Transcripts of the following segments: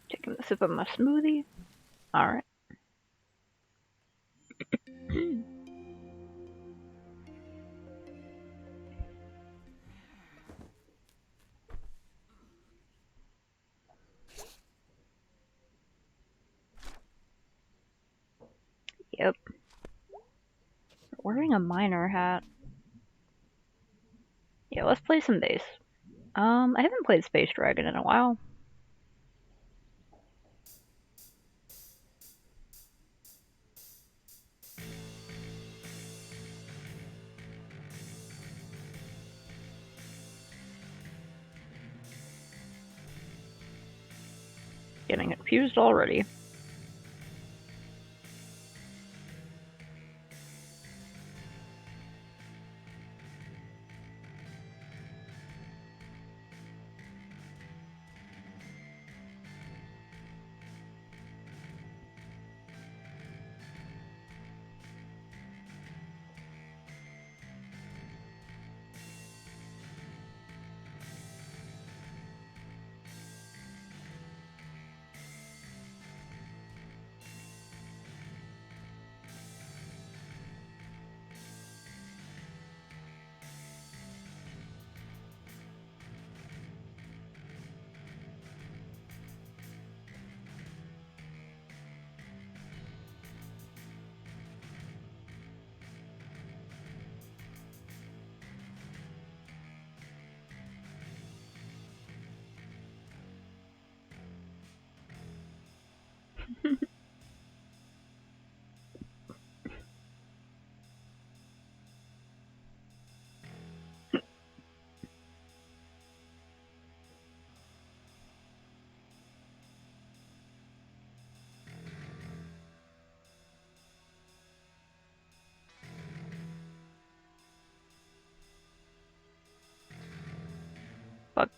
Taking a sip of my smoothie. Alright. Yep. Wearing a miner hat. Yeah, let's play some base. I haven't played Space Dragon in a while. Getting confused already. Fuck.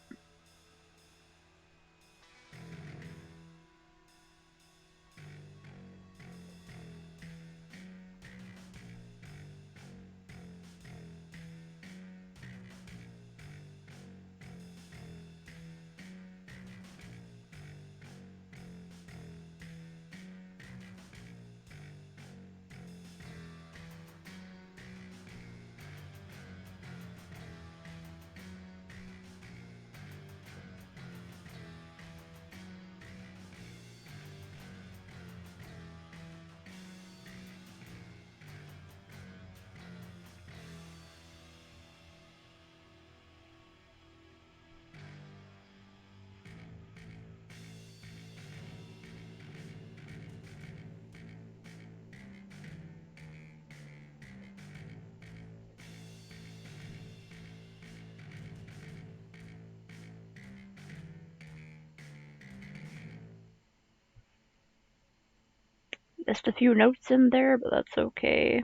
Missed a few notes in there, but that's okay.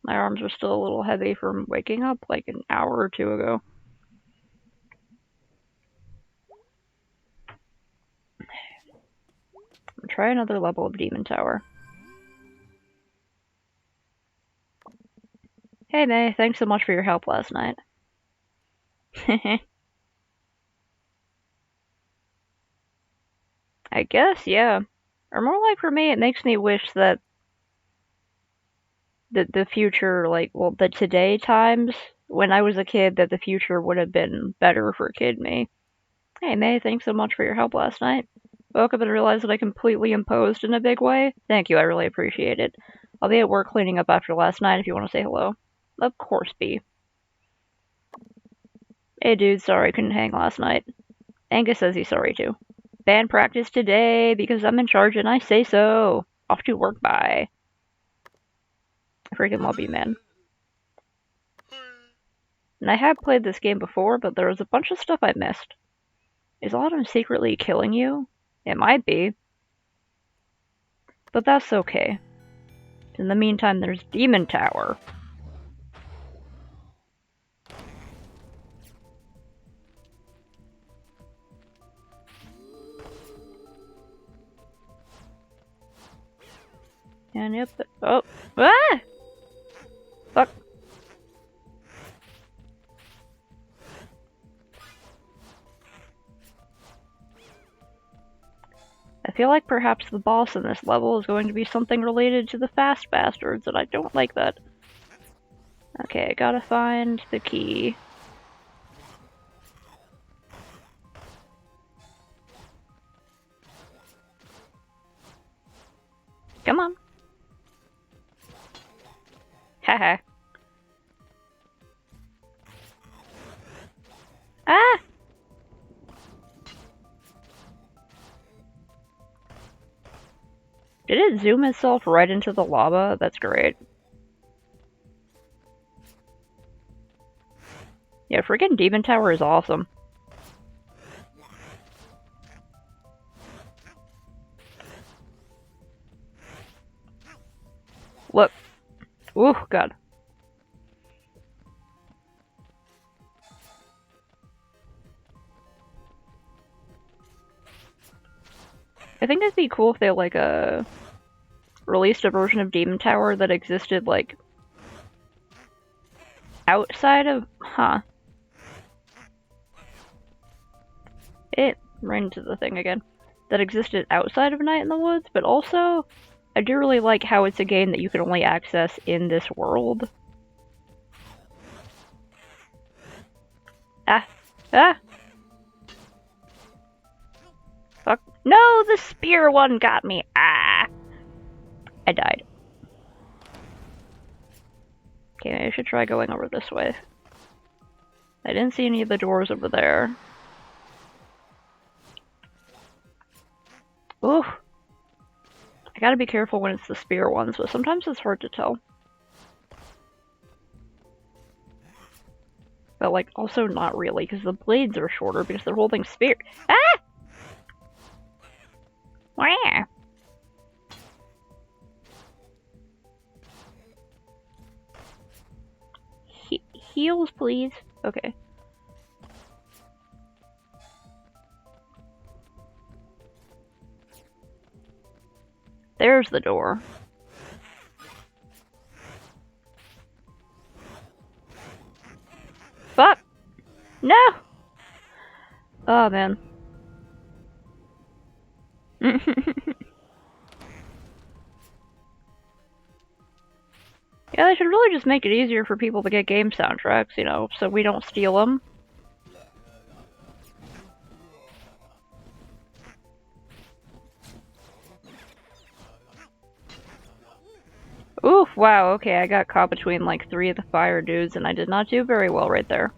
My arms are still a little heavy from waking up like an hour or two ago. Try another level of Demon Tower. Hey May, thanks so much for your help last night. I guess, yeah. Or more like for me, it makes me wish that the future, like, well, the today times, when I was a kid, that the future would have been better for kid me. Hey May, thanks so much for your help last night. Woke up and realized that I completely imposed in a big way. Thank you, I really appreciate it. I'll be at work cleaning up after last night if you want to say hello. Of course, B. Hey dude, sorry I couldn't hang last night. Angus says he's sorry too. Band practice today because I'm in charge and I say so. Off to work, bye. I freaking love you, man. And I have played this game before, but there was a bunch of stuff I missed. Is Autumn secretly killing you? It might be. But that's okay. In the meantime, there's Demon Tower. And yep. Oh. Ah! Fuck. feel like perhaps the boss in this level is going to be something related to the fast bastards, and I don't like that. Okay, I gotta find the key. Come on. Haha. Ah! Did it zoom itself right into the lava? That's great. Yeah, freaking Demon Tower is awesome. Look. Ooh, God. I think it'd be cool if they, like, released a version of Demon Tower that existed, like, outside of... Huh. It ran into the thing again. That existed outside of Night in the Woods, but also, I do really like how it's a game that you can only access in this world. Ah. Ah! Fuck. No, the spear one got me. Ah! I died. Okay, I should try going over this way. I didn't see any of the doors over there. Ooh. I gotta be careful when it's the spear ones, but sometimes it's hard to tell. But, like, also not really, because the blades are shorter because they're holding spear. Ah! Wah! Heals, please. Okay. There's the door. Fuck! No! Oh, man. Yeah, they should really just make it easier for people to get game soundtracks, you know, so we don't steal them. Oof, wow, okay, I got caught between like 3 of the fire dudes and I did not do very well right there.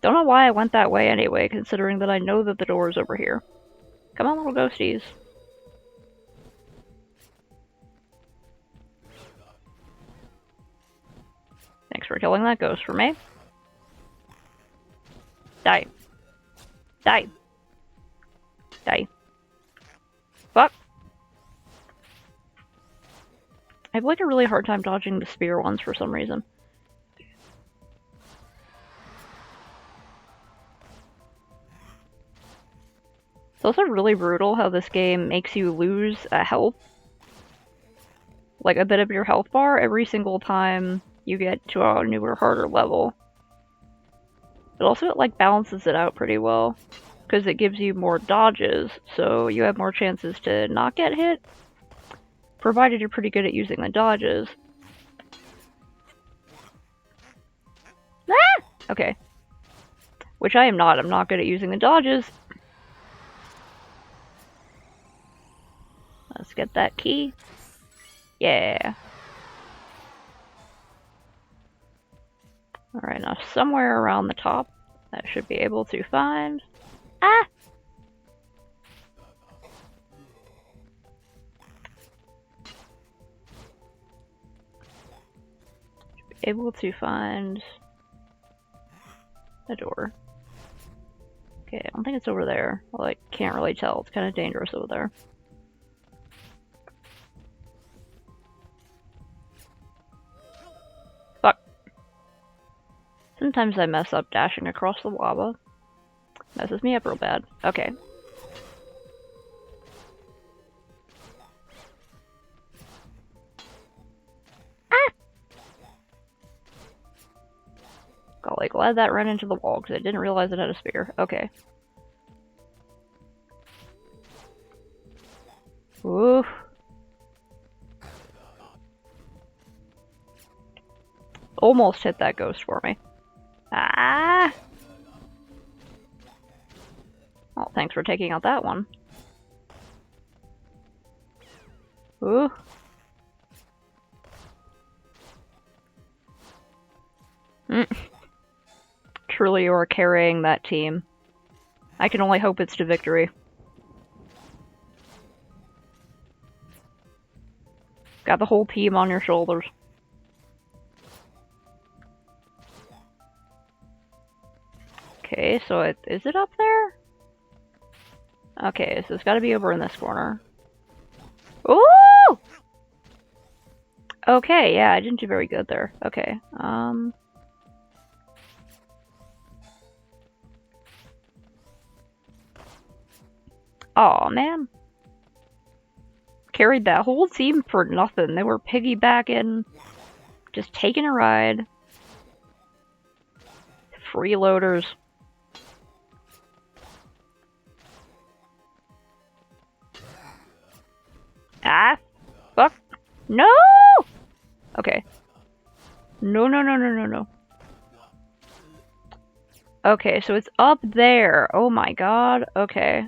Don't know why I went that way anyway, considering that I know that the door is over here. Come on, little ghosties. Thanks for killing that ghost for me. Die. Die. Die. Fuck. I have like a really hard time dodging the spear ones for some reason. It's also really brutal how this game makes you lose a health, like a bit of your health bar every single time you get to a newer, harder level. But also it like balances it out pretty well, because it gives you more dodges, so you have more chances to not get hit, provided you're pretty good at using the dodges. Ah! Okay. Which I am not. I'm not good at using the dodges. Let's get that key. Yeah. Alright, now somewhere around the top, I should be able to find... Ah! Should be able to find... a door. Okay, I don't think it's over there. Well, I can't really tell. It's kind of dangerous over there. Fuck. Sometimes I mess up dashing across the lava. Messes me up real bad. Okay. Ah! Golly, glad that ran into the wall, because I didn't realize it had a spear. Okay. Oof. Almost hit that ghost for me. Ah! Well, thanks for taking out that one. Ooh. Truly, you are carrying that team. I can only hope it's to victory. Got the whole team on your shoulders. Okay, so is it up there? Okay, so it's gotta be over in this corner. Ooh! Okay, yeah, I didn't do very good there. Okay, Aw, man. Carried that whole team for nothing. They were piggybacking, just taking a ride. Freeloaders. Ah, fuck. No! Okay. No, no, no, no, no, no. Okay, so it's up there. Oh my god. Okay.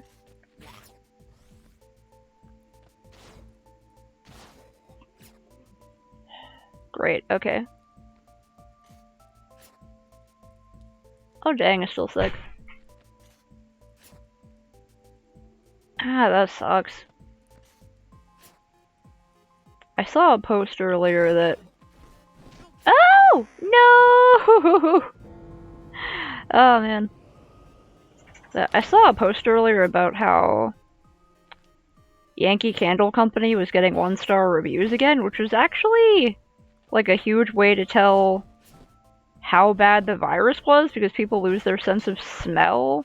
Great, okay. Oh dang, it's still sick. Ah, that sucks. I saw a post earlier that... Oh! No! Oh man. I saw a post earlier about how Yankee Candle Company was getting 1-star reviews again, which was actually like a huge way to tell how bad the virus was, because people lose their sense of smell.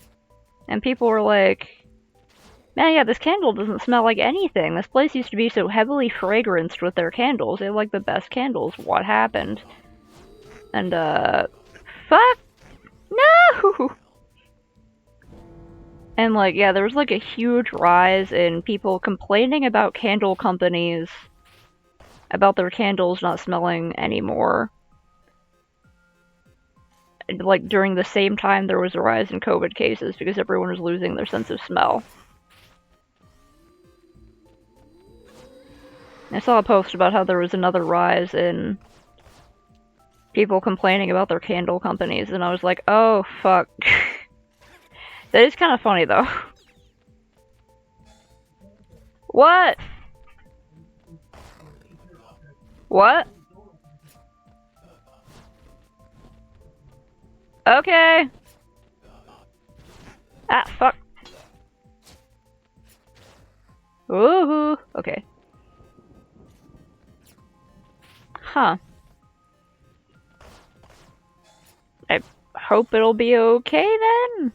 And people were like, man, yeah, this candle doesn't smell like anything. This place used to be so heavily fragranced with their candles. They have like the best candles. What happened? And, fuck! No! And like, yeah, there was like a huge rise in people complaining about candle companies, about their candles not smelling anymore. And, like, during the same time there was a rise in COVID cases because everyone was losing their sense of smell. I saw a post about how there was another rise in people complaining about their candle companies, and I was like, oh, fuck. That is kind of funny, though. What? What? Okay. Ah, fuck. Woohoo. Okay. Huh. I hope it'll be okay then.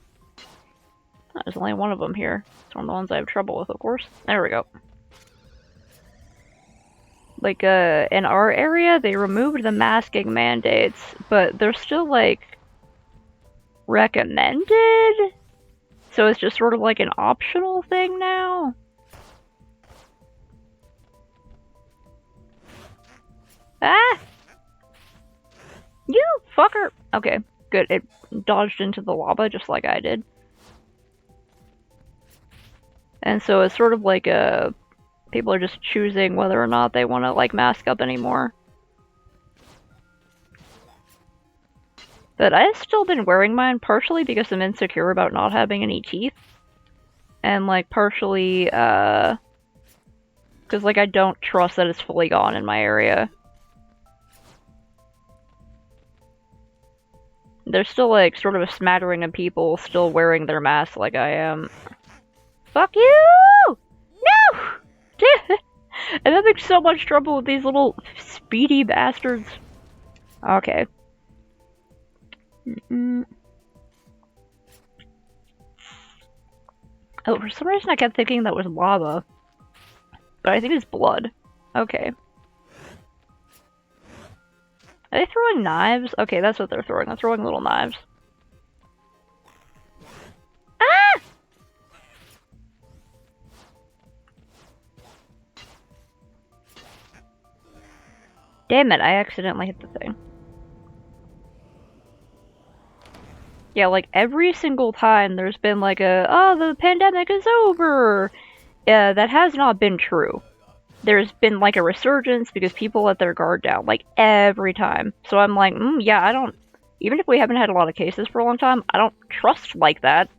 There's only one of them here. It's one of the ones I have trouble with, of course. There we go. Like, in our area, they removed the masking mandates, but they're still, like, recommended? So it's just sort of like an optional thing now? Ah! You fucker! Okay, good. It dodged into the lava just like I did. And so it's sort of like people are just choosing whether or not they want to like mask up anymore. But I've still been wearing mine partially because I'm insecure about not having any teeth. And like partially because like I don't trust that it's fully gone in my area. There's still like sort of a smattering of people still wearing their masks like I am. Fuck you! No! I'm having so much trouble with these little speedy bastards. Okay. Oh, for some reason I kept thinking that was lava. But I think it's blood. Okay. Are they throwing knives? Okay, that's what they're throwing. They're throwing little knives. Ah! Damn it, I accidentally hit the thing. Yeah, like, every single time there's been like oh, the pandemic is over! That has not been true. There's been like a resurgence because people let their guard down, like, every time. So I'm like, yeah, I don't... Even if we haven't had a lot of cases for a long time, I don't trust like that.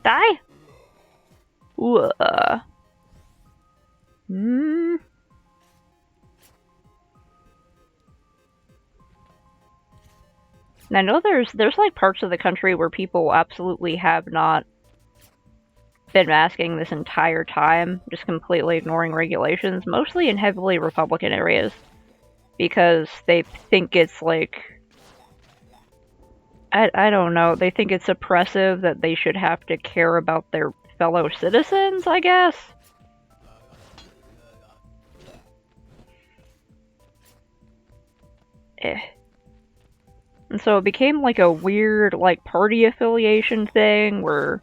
Die? Ooh, And I know there's like parts of the country where people absolutely have not been masking this entire time, just completely ignoring regulations, mostly in heavily Republican areas, because they think it's like, I don't know, they think it's oppressive that they should have to care about their fellow citizens, I guess? And so it became like a weird, like, party affiliation thing where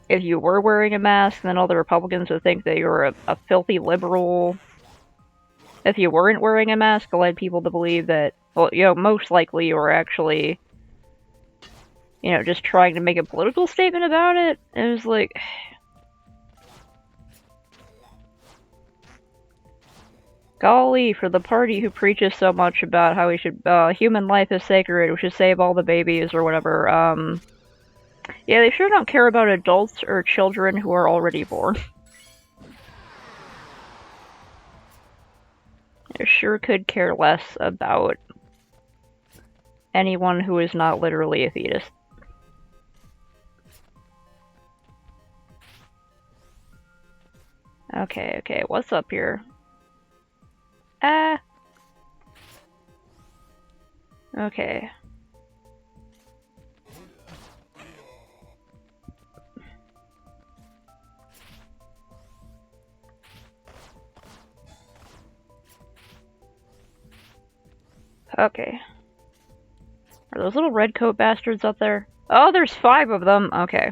if you were wearing a mask, then all the Republicans would think that you were a filthy liberal. If you weren't wearing a mask, it led people to believe that, well, most likely you were actually, just trying to make a political statement about it. It was like... Golly, for the party who preaches so much about how we should, human life is sacred, we should save all the babies or whatever, yeah, they sure don't care about adults or children who are already born. They sure could care less about anyone who is not literally a fetus. Okay, what's up here? Okay. Okay. Are those little red coat bastards up there? Oh, there's 5 of them! Okay.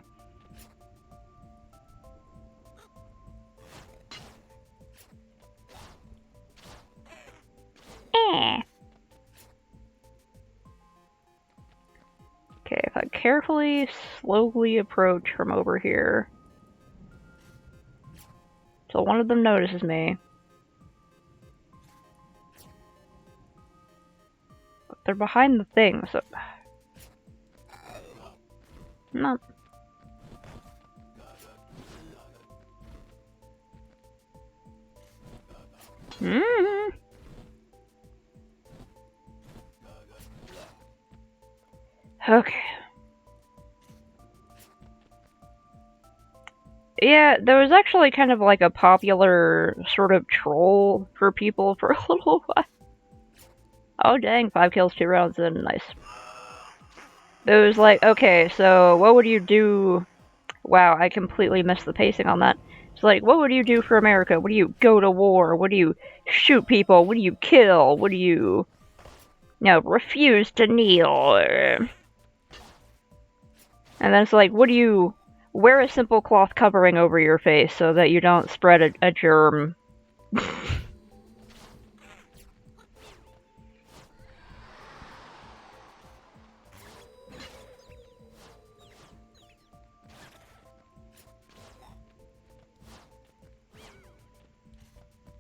Okay, if I carefully, slowly approach from over here, so one of them notices me. But they're behind the thing, so... No. Okay. Yeah, there was actually kind of like a popular sort of troll for people for a little while. Oh dang, 5 kills, 2 rounds in, nice. It was like, okay, so what would you do? Wow, I completely missed the pacing on that. It's like, what would you do for America? What do you go to war? What do you shoot people? What do you kill? What do you, refuse to kneel? And then it's like, what do you wear a simple cloth covering over your face so that you don't spread a germ?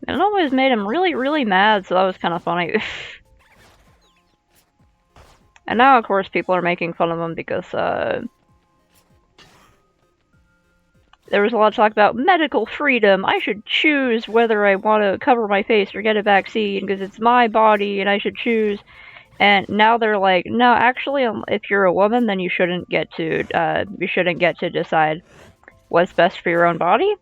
And it always made him really, really mad, so that was kind of funny. And now, of course, people are making fun of him because, there was a lot of talk about medical freedom. I should choose whether I want to cover my face or get a vaccine because it's my body and I should choose. And now they're like, no, actually, if you're a woman, then you shouldn't get to decide what's best for your own body.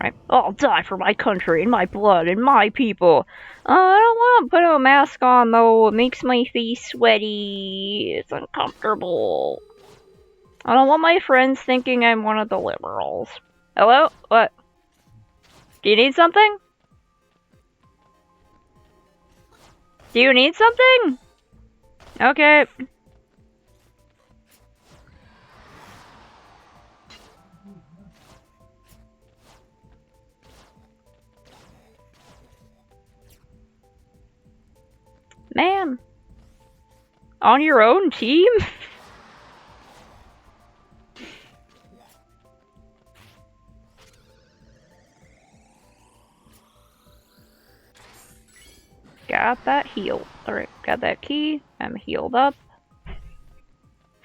Right? I'll die for my country and my blood and my people. I don't want to put a mask on though. It makes my face sweaty. It's uncomfortable. I don't want my friends thinking I'm one of the liberals. Hello? What? Do you need something? Do you need something? Okay. Man. On your own team? Got that healed. Alright, got that key. I'm healed up.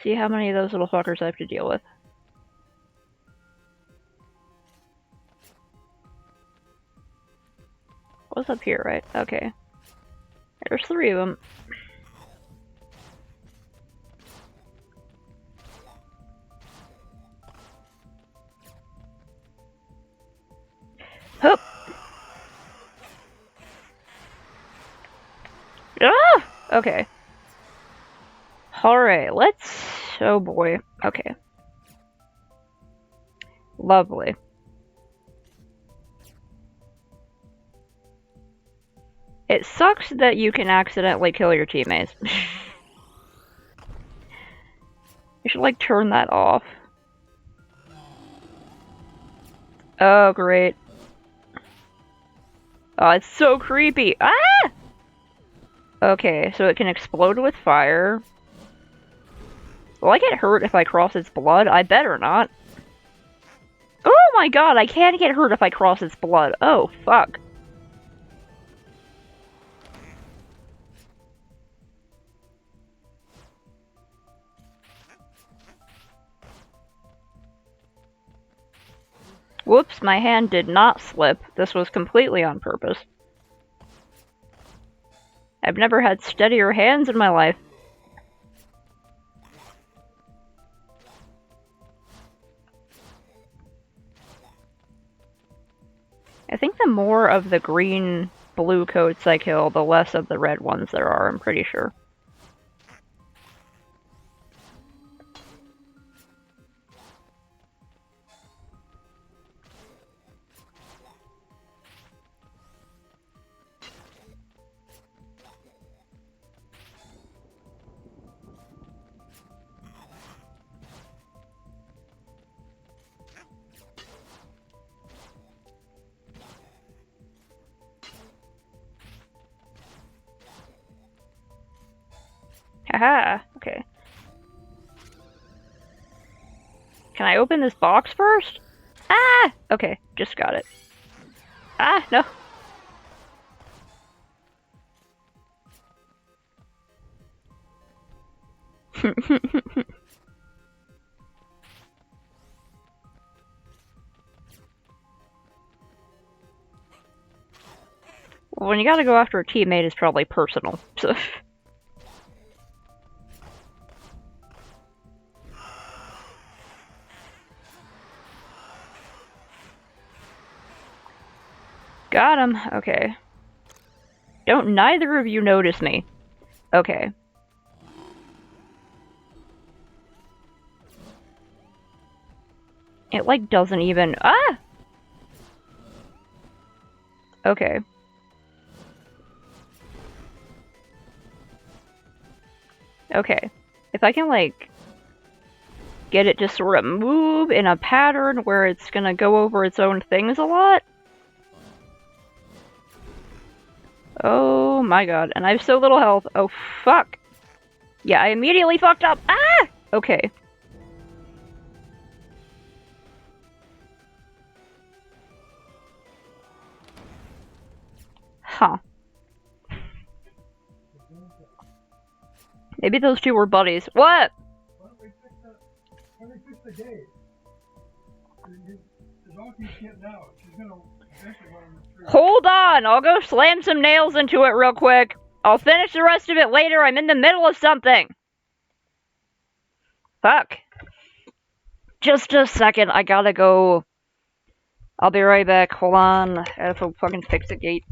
See how many of those little fuckers I have to deal with. What's up here, right? Okay. There's 3 of them. Hup! Ah! Okay. Alright, let's... Oh boy. Okay. Lovely. It sucks that you can accidentally kill your teammates. You should, like, turn that off. Oh, great. Oh, it's so creepy. Ah! Okay, so it can explode with fire. Will I get hurt if I cross its blood? I better not. Oh my god, I can get hurt if I cross its blood. Oh, fuck. Whoops, my hand did not slip. This was completely on purpose. I've never had steadier hands in my life. I think the more of the green blue coats I kill, the less of the red ones there are, I'm pretty sure. Haha, okay. Can I open this box first? Ah! Okay, just got it. Ah, no. When you gotta go after a teammate, it's probably personal, so... Got him, okay. Don't neither of you notice me. Okay. It, like, doesn't even... Ah! Okay. Okay. If I can, like, get it to sort of move in a pattern where it's gonna go over its own things a lot. Oh my god, and I have so little health. Oh, fuck. Yeah, I immediately fucked up. Ah! Okay. Huh. Maybe those two were buddies. What? Why don't we fix the gate? The donkey's getting out. She's gonna eventually go on the street. Hold on, I'll go slam some nails into it real quick. I'll finish the rest of it later. I'm in the middle of something. Fuck. Just a second, I gotta go. I'll be right back. Hold on. I have to fucking fix the gate.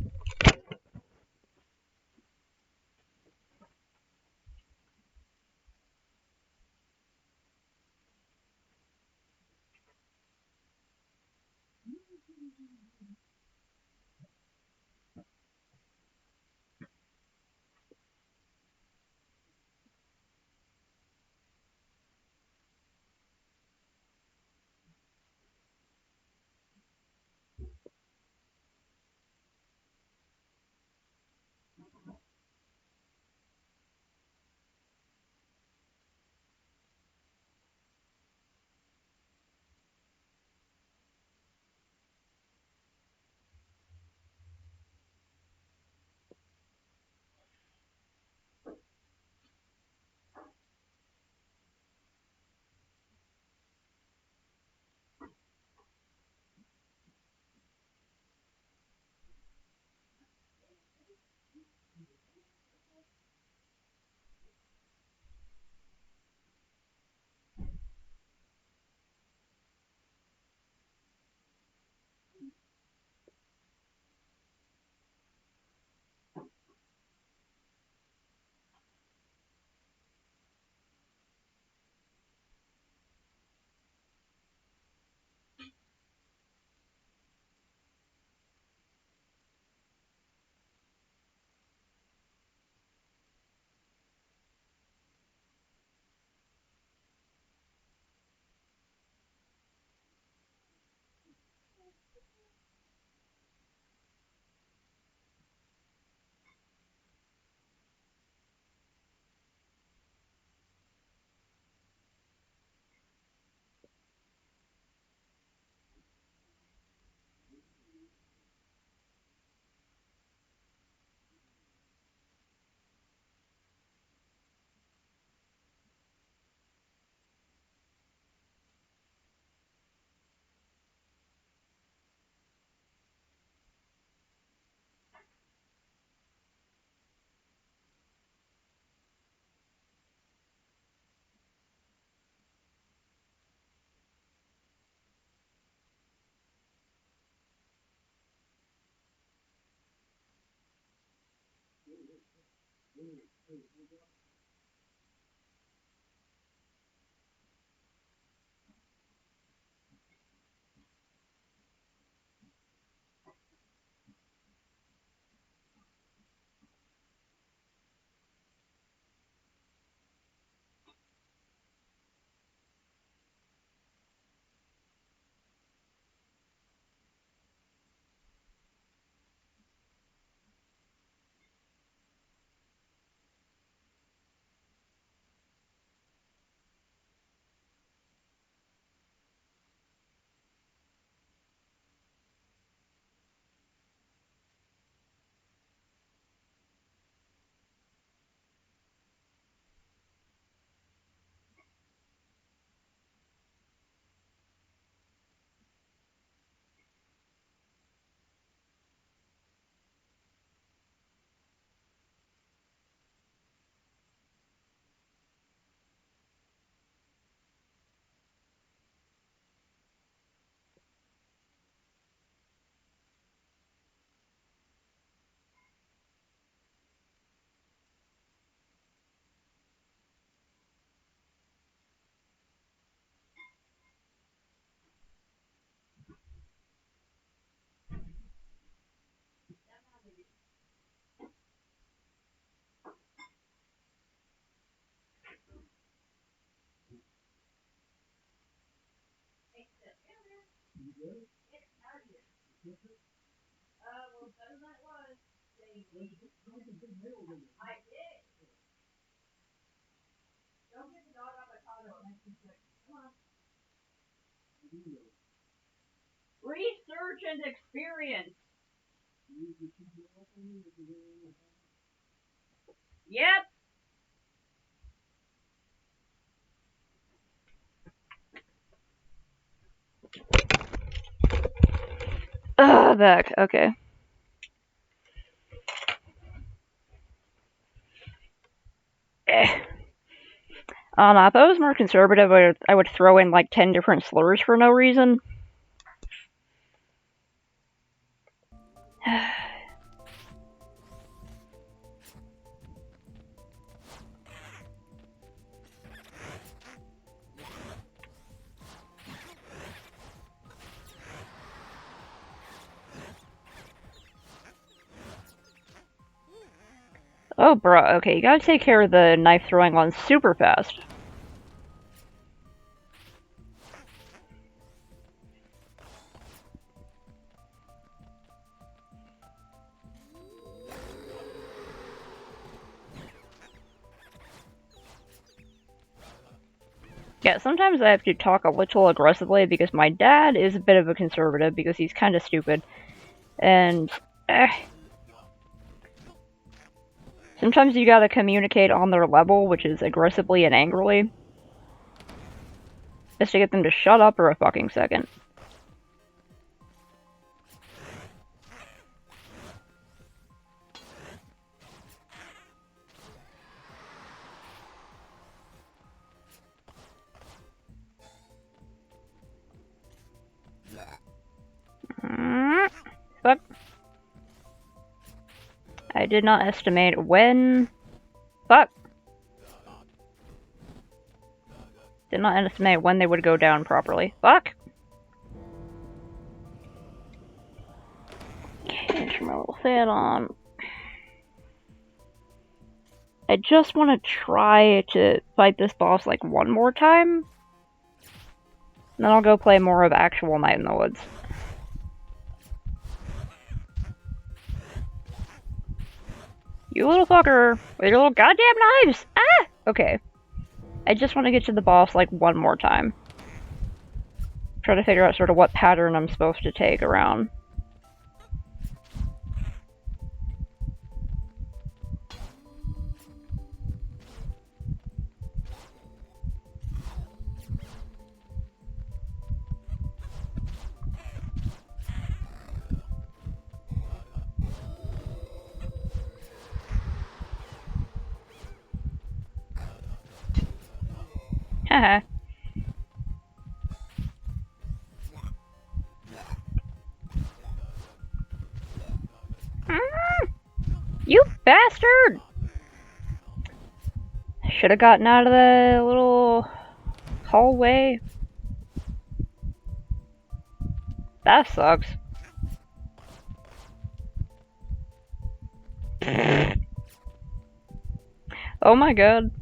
Research and experience. Yep. Back. Okay. I don't know, if I was more conservative, I would throw in like 10 different slurs for no reason. Oh, bruh, okay, you gotta take care of the knife throwing one super fast. Yeah, sometimes I have to talk a little aggressively because my dad is a bit of a conservative because he's kind of stupid. And, sometimes you gotta communicate on their level, which is aggressively and angrily. Just to get them to shut up for a fucking second. Fuck. I did not estimate when. Fuck. Did not estimate when they would go down properly. Fuck. Okay, turn my little fan on. I just want to try to fight this boss like one more time. Then I'll go play more of actual Night in the Woods. You little fucker! With your little goddamn knives! Ah! Okay. I just want to get to the boss like one more time. Try to figure out sort of what pattern I'm supposed to take around. Haha. You bastard! Should have gotten out of the little hallway. That sucks. Oh my god.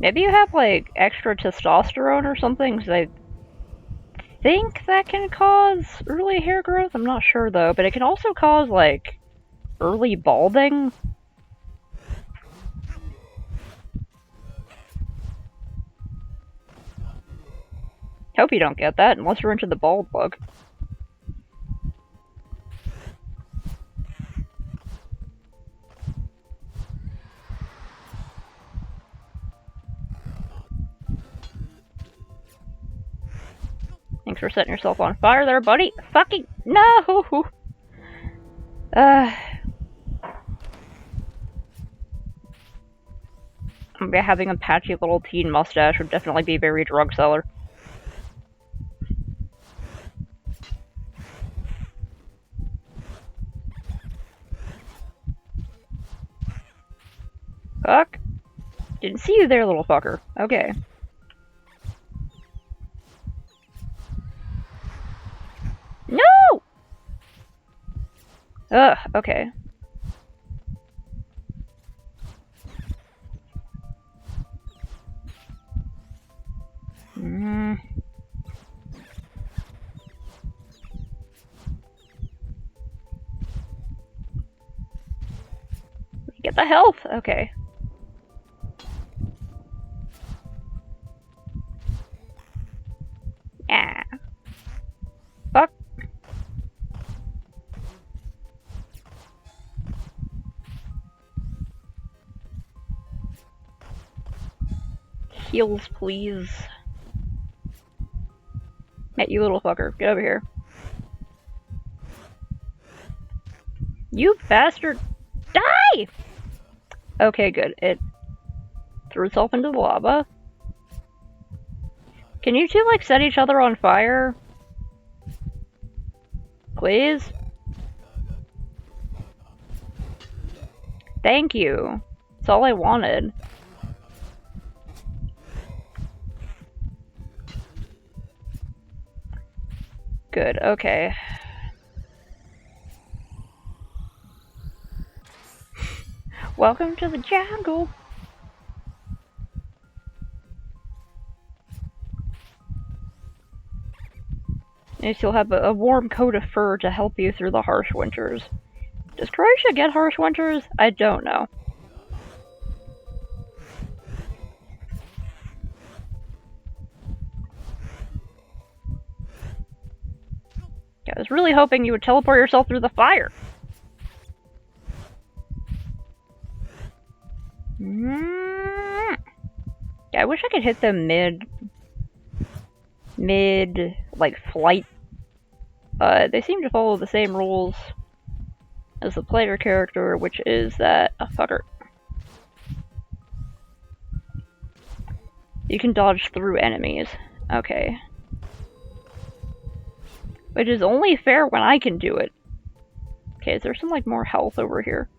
Maybe you have, like, extra testosterone or something, because I think that can cause early hair growth. I'm not sure, though, but it can also cause, like, early balding. Hope you don't get that, unless you're into the bald look. Thanks for setting yourself on fire there, buddy. Fucking no! Having a patchy little teen mustache would definitely be very drug seller. Fuck. Didn't see you there, little fucker. Okay. No! Ugh, okay. Get the health! Okay. Ah. Fuck. Heals, please. Hey, you little fucker. Get over here. You bastard! Die! Okay, good. It threw itself into the lava. Can you two, like, set each other on fire? Please? Thank you. That's all I wanted. Good, okay. Welcome to the jungle! And you'll have a warm coat of fur to help you through the harsh winters. Does Croatia get harsh winters? I don't know. I was really hoping you would teleport yourself through the fire. Yeah, I wish I could hit them mid, like, flight. They seem to follow the same rules as the player character, which is that... Oh, fucker. You can dodge through enemies. Okay. Which is only fair when I can do it. Okay, is there some, like, more health over here?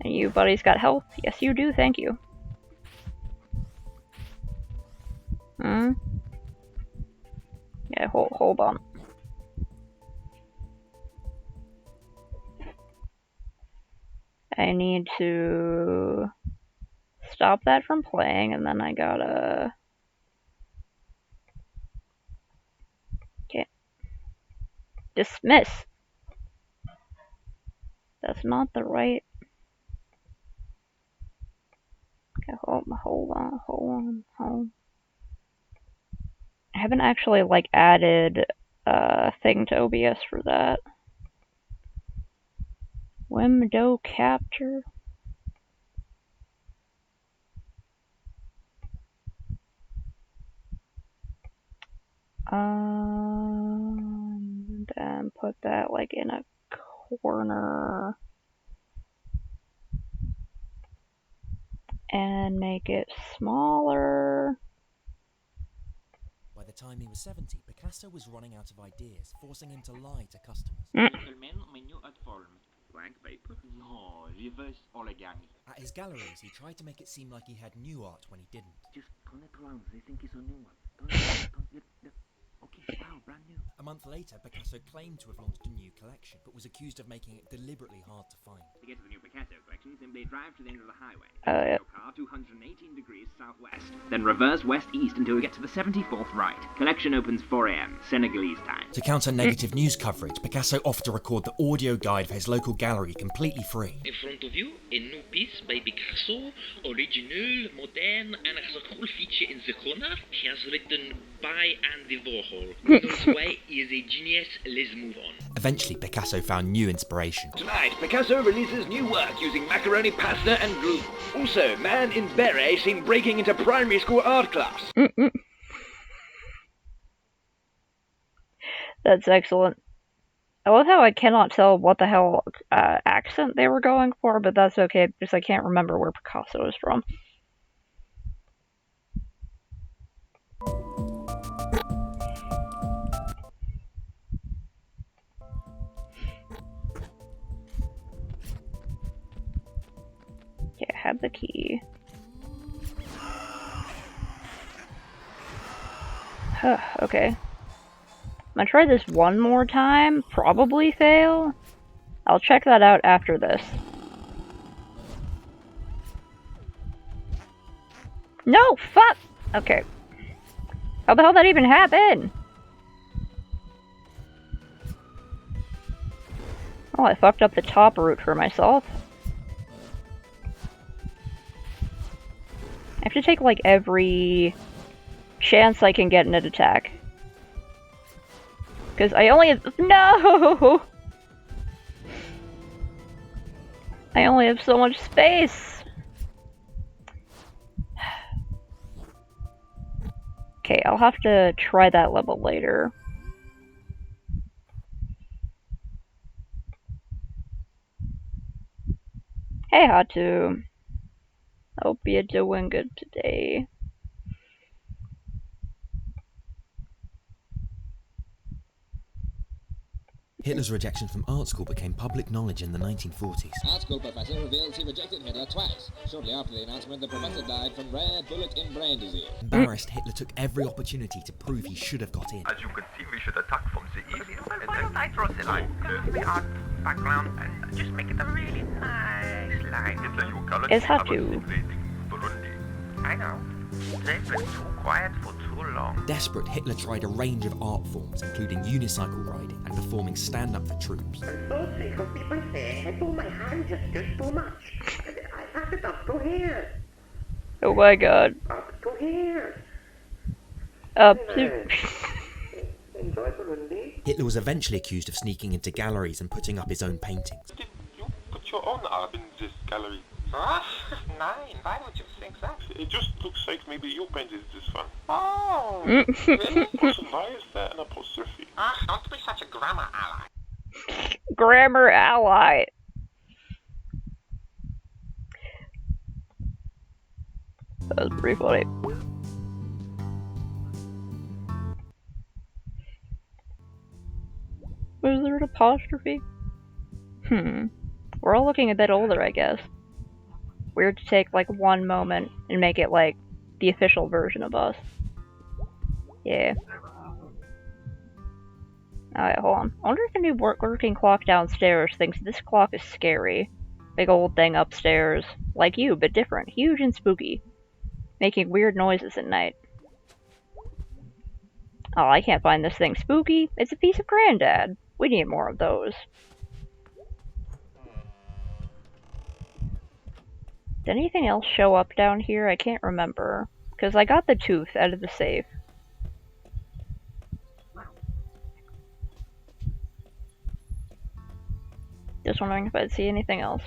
And you buddies got health? Yes, you do, thank you. Yeah, hold on. I need to stop that from playing, and then I gotta... Okay. Dismiss! That's not the right... Okay, hold on. I haven't actually, like, added a thing to OBS for that. Window capture? Then put that, like, in a corner. And make it smaller. the time he was 70, Picasso was running out of ideas, forcing him to lie to customers. Blank paper? No, reverse origami. At his galleries, he tried to make it seem like he had new art when he didn't. Just turn it around, they think it's a new one. Okay, wow, brand new. A month later, Picasso claimed to have launched a new collection, but was accused of making it deliberately hard to find. To get to the new Picasso collection, simply drive to the end of the highway. Yeah. Your car 218 degrees southwest. Then reverse west-east until you get to the 74th right. Collection opens 4 a.m. Senegalese time. To counter negative news coverage, Picasso offered to record the audio guide for his local gallery completely free. In front of you, a new piece by Picasso, original, modern, and has a cool feature in the corner. He has written by Andy Warhol. Who knows why he is a genius? Let's move on. Eventually, Picasso found new inspiration. Tonight, Picasso releases new work using macaroni pasta and glue. Also, man in beret seen breaking into primary school art class. That's excellent. I love how I cannot tell what the hell accent they were going for, but that's okay because I can't remember where Picasso is from. Yeah, I have the key. Okay. I'm gonna try this one more time, probably fail. I'll check that out after this. No, fuck! Okay. How the hell did that even happen? Oh, I fucked up the top route for myself. I have to take, like, every chance I can get in an attack. Because I only have— no! I only have so much space! Okay, I'll have to try that level later. Hey, Hatu. Hope you're doing good today. Hitler's rejection from art school became public knowledge in the 1940s. Art school professor reveals he rejected Hitler twice. Shortly after the announcement, the professor died from rare bullet in brain disease. Embarrassed, Hitler took every opportunity to prove he should have got in. As you can see, we should attack from the east. And why don't I draw the line? The art background and just make it a really nice line. Hitler, you currently It's have Hatu. invading Burundi. I know. They've been too quiet for too long. Desperate, Hitler tried a range of art forms, including unicycle riding and performing stand-up for troops. I'm so sick of people saying I do my hand gestures too much. I have it up to here. Oh my god. Up to here. Up to— Enjoy Burundi. Hitler was eventually accused of sneaking into galleries and putting up his own paintings. Did you put your own art in this gallery? Ah, nine. Why would you think that? It just looks like maybe you painted this one. Oh, really? Also, why is there an apostrophe? Ah, don't be such a grammar ally. Grammar ally. That was pretty funny. Was there an apostrophe? We're all looking a bit older, I guess. Weird to take, like, one moment and make it, like, the official version of us. Yeah. Alright, hold on. I wonder if the new working clock downstairs thinks this clock is scary. Big old thing upstairs. Like you, but different. Huge and spooky. Making weird noises at night. Oh, I can't find this thing spooky. It's a piece of Granddad. We need more of those. Did anything else show up down here? I can't remember. Because I got the tooth out of the safe. Just wondering if I'd see anything else.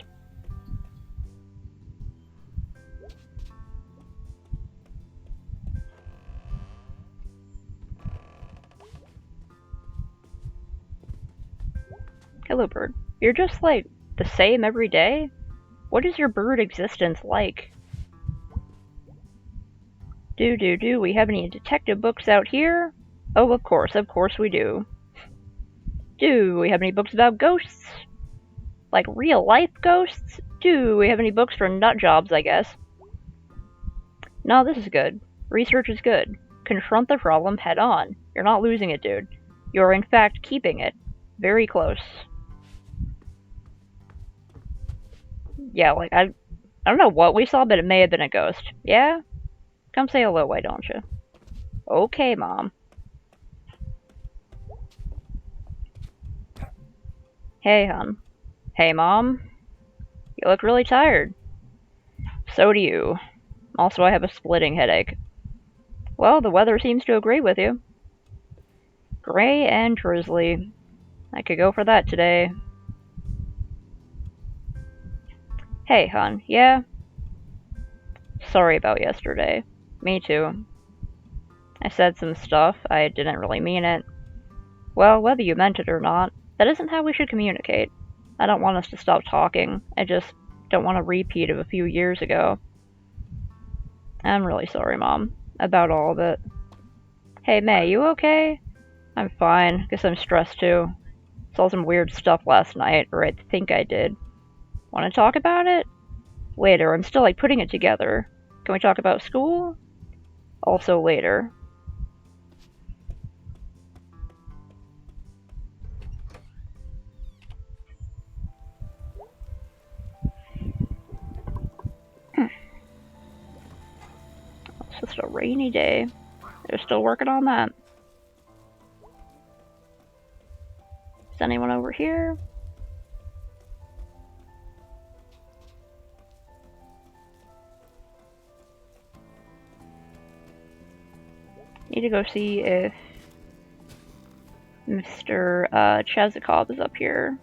Hello, bird. You're just, like, the same every day? What is your bird existence like? Do we have any detective books out here? Oh, of course we do. Do we have any books about ghosts? Like real life ghosts? Do we have any books for nut jobs, I guess? No, this is good. Research is good. Confront the problem head on. You're not losing it, dude. You're in fact keeping it. Very close. Yeah, like, I don't know what we saw, but it may have been a ghost. Yeah? Come say hello, why don't you? Okay, Mom. Hey, hon. Hey, Mom. You look really tired. So do you. Also, I have a splitting headache. Well, the weather seems to agree with you. Gray and drizzly. I could go for that today. Hey, hon. Yeah? Sorry about yesterday. Me too. I said some stuff. I didn't really mean it. Well, whether you meant it or not, that isn't how we should communicate. I don't want us to stop talking. I just don't want a repeat of a few years ago. I'm really sorry, Mom, about all of it. Hey, May, you okay? I'm fine. Guess I'm stressed too. Saw some weird stuff last night, or I think I did. Want to talk about it? Later. I'm still, like, putting it together. Can we talk about school? Also later. It's just a rainy day. They're still working on that. Is anyone over here? Need to go see if Mr. Chazikov is up here.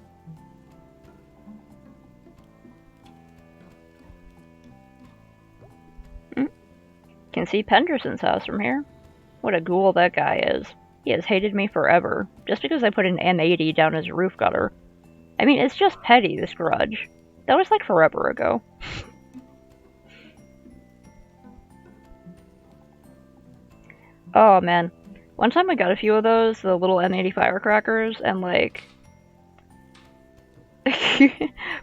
Can see Penderson's house from here. What a ghoul that guy is. He has hated me forever, just because I put an M80 down his roof gutter. I mean, it's just petty, this grudge. That was like forever ago. Oh man. One time I got a few of those, the little M80 firecrackers, and like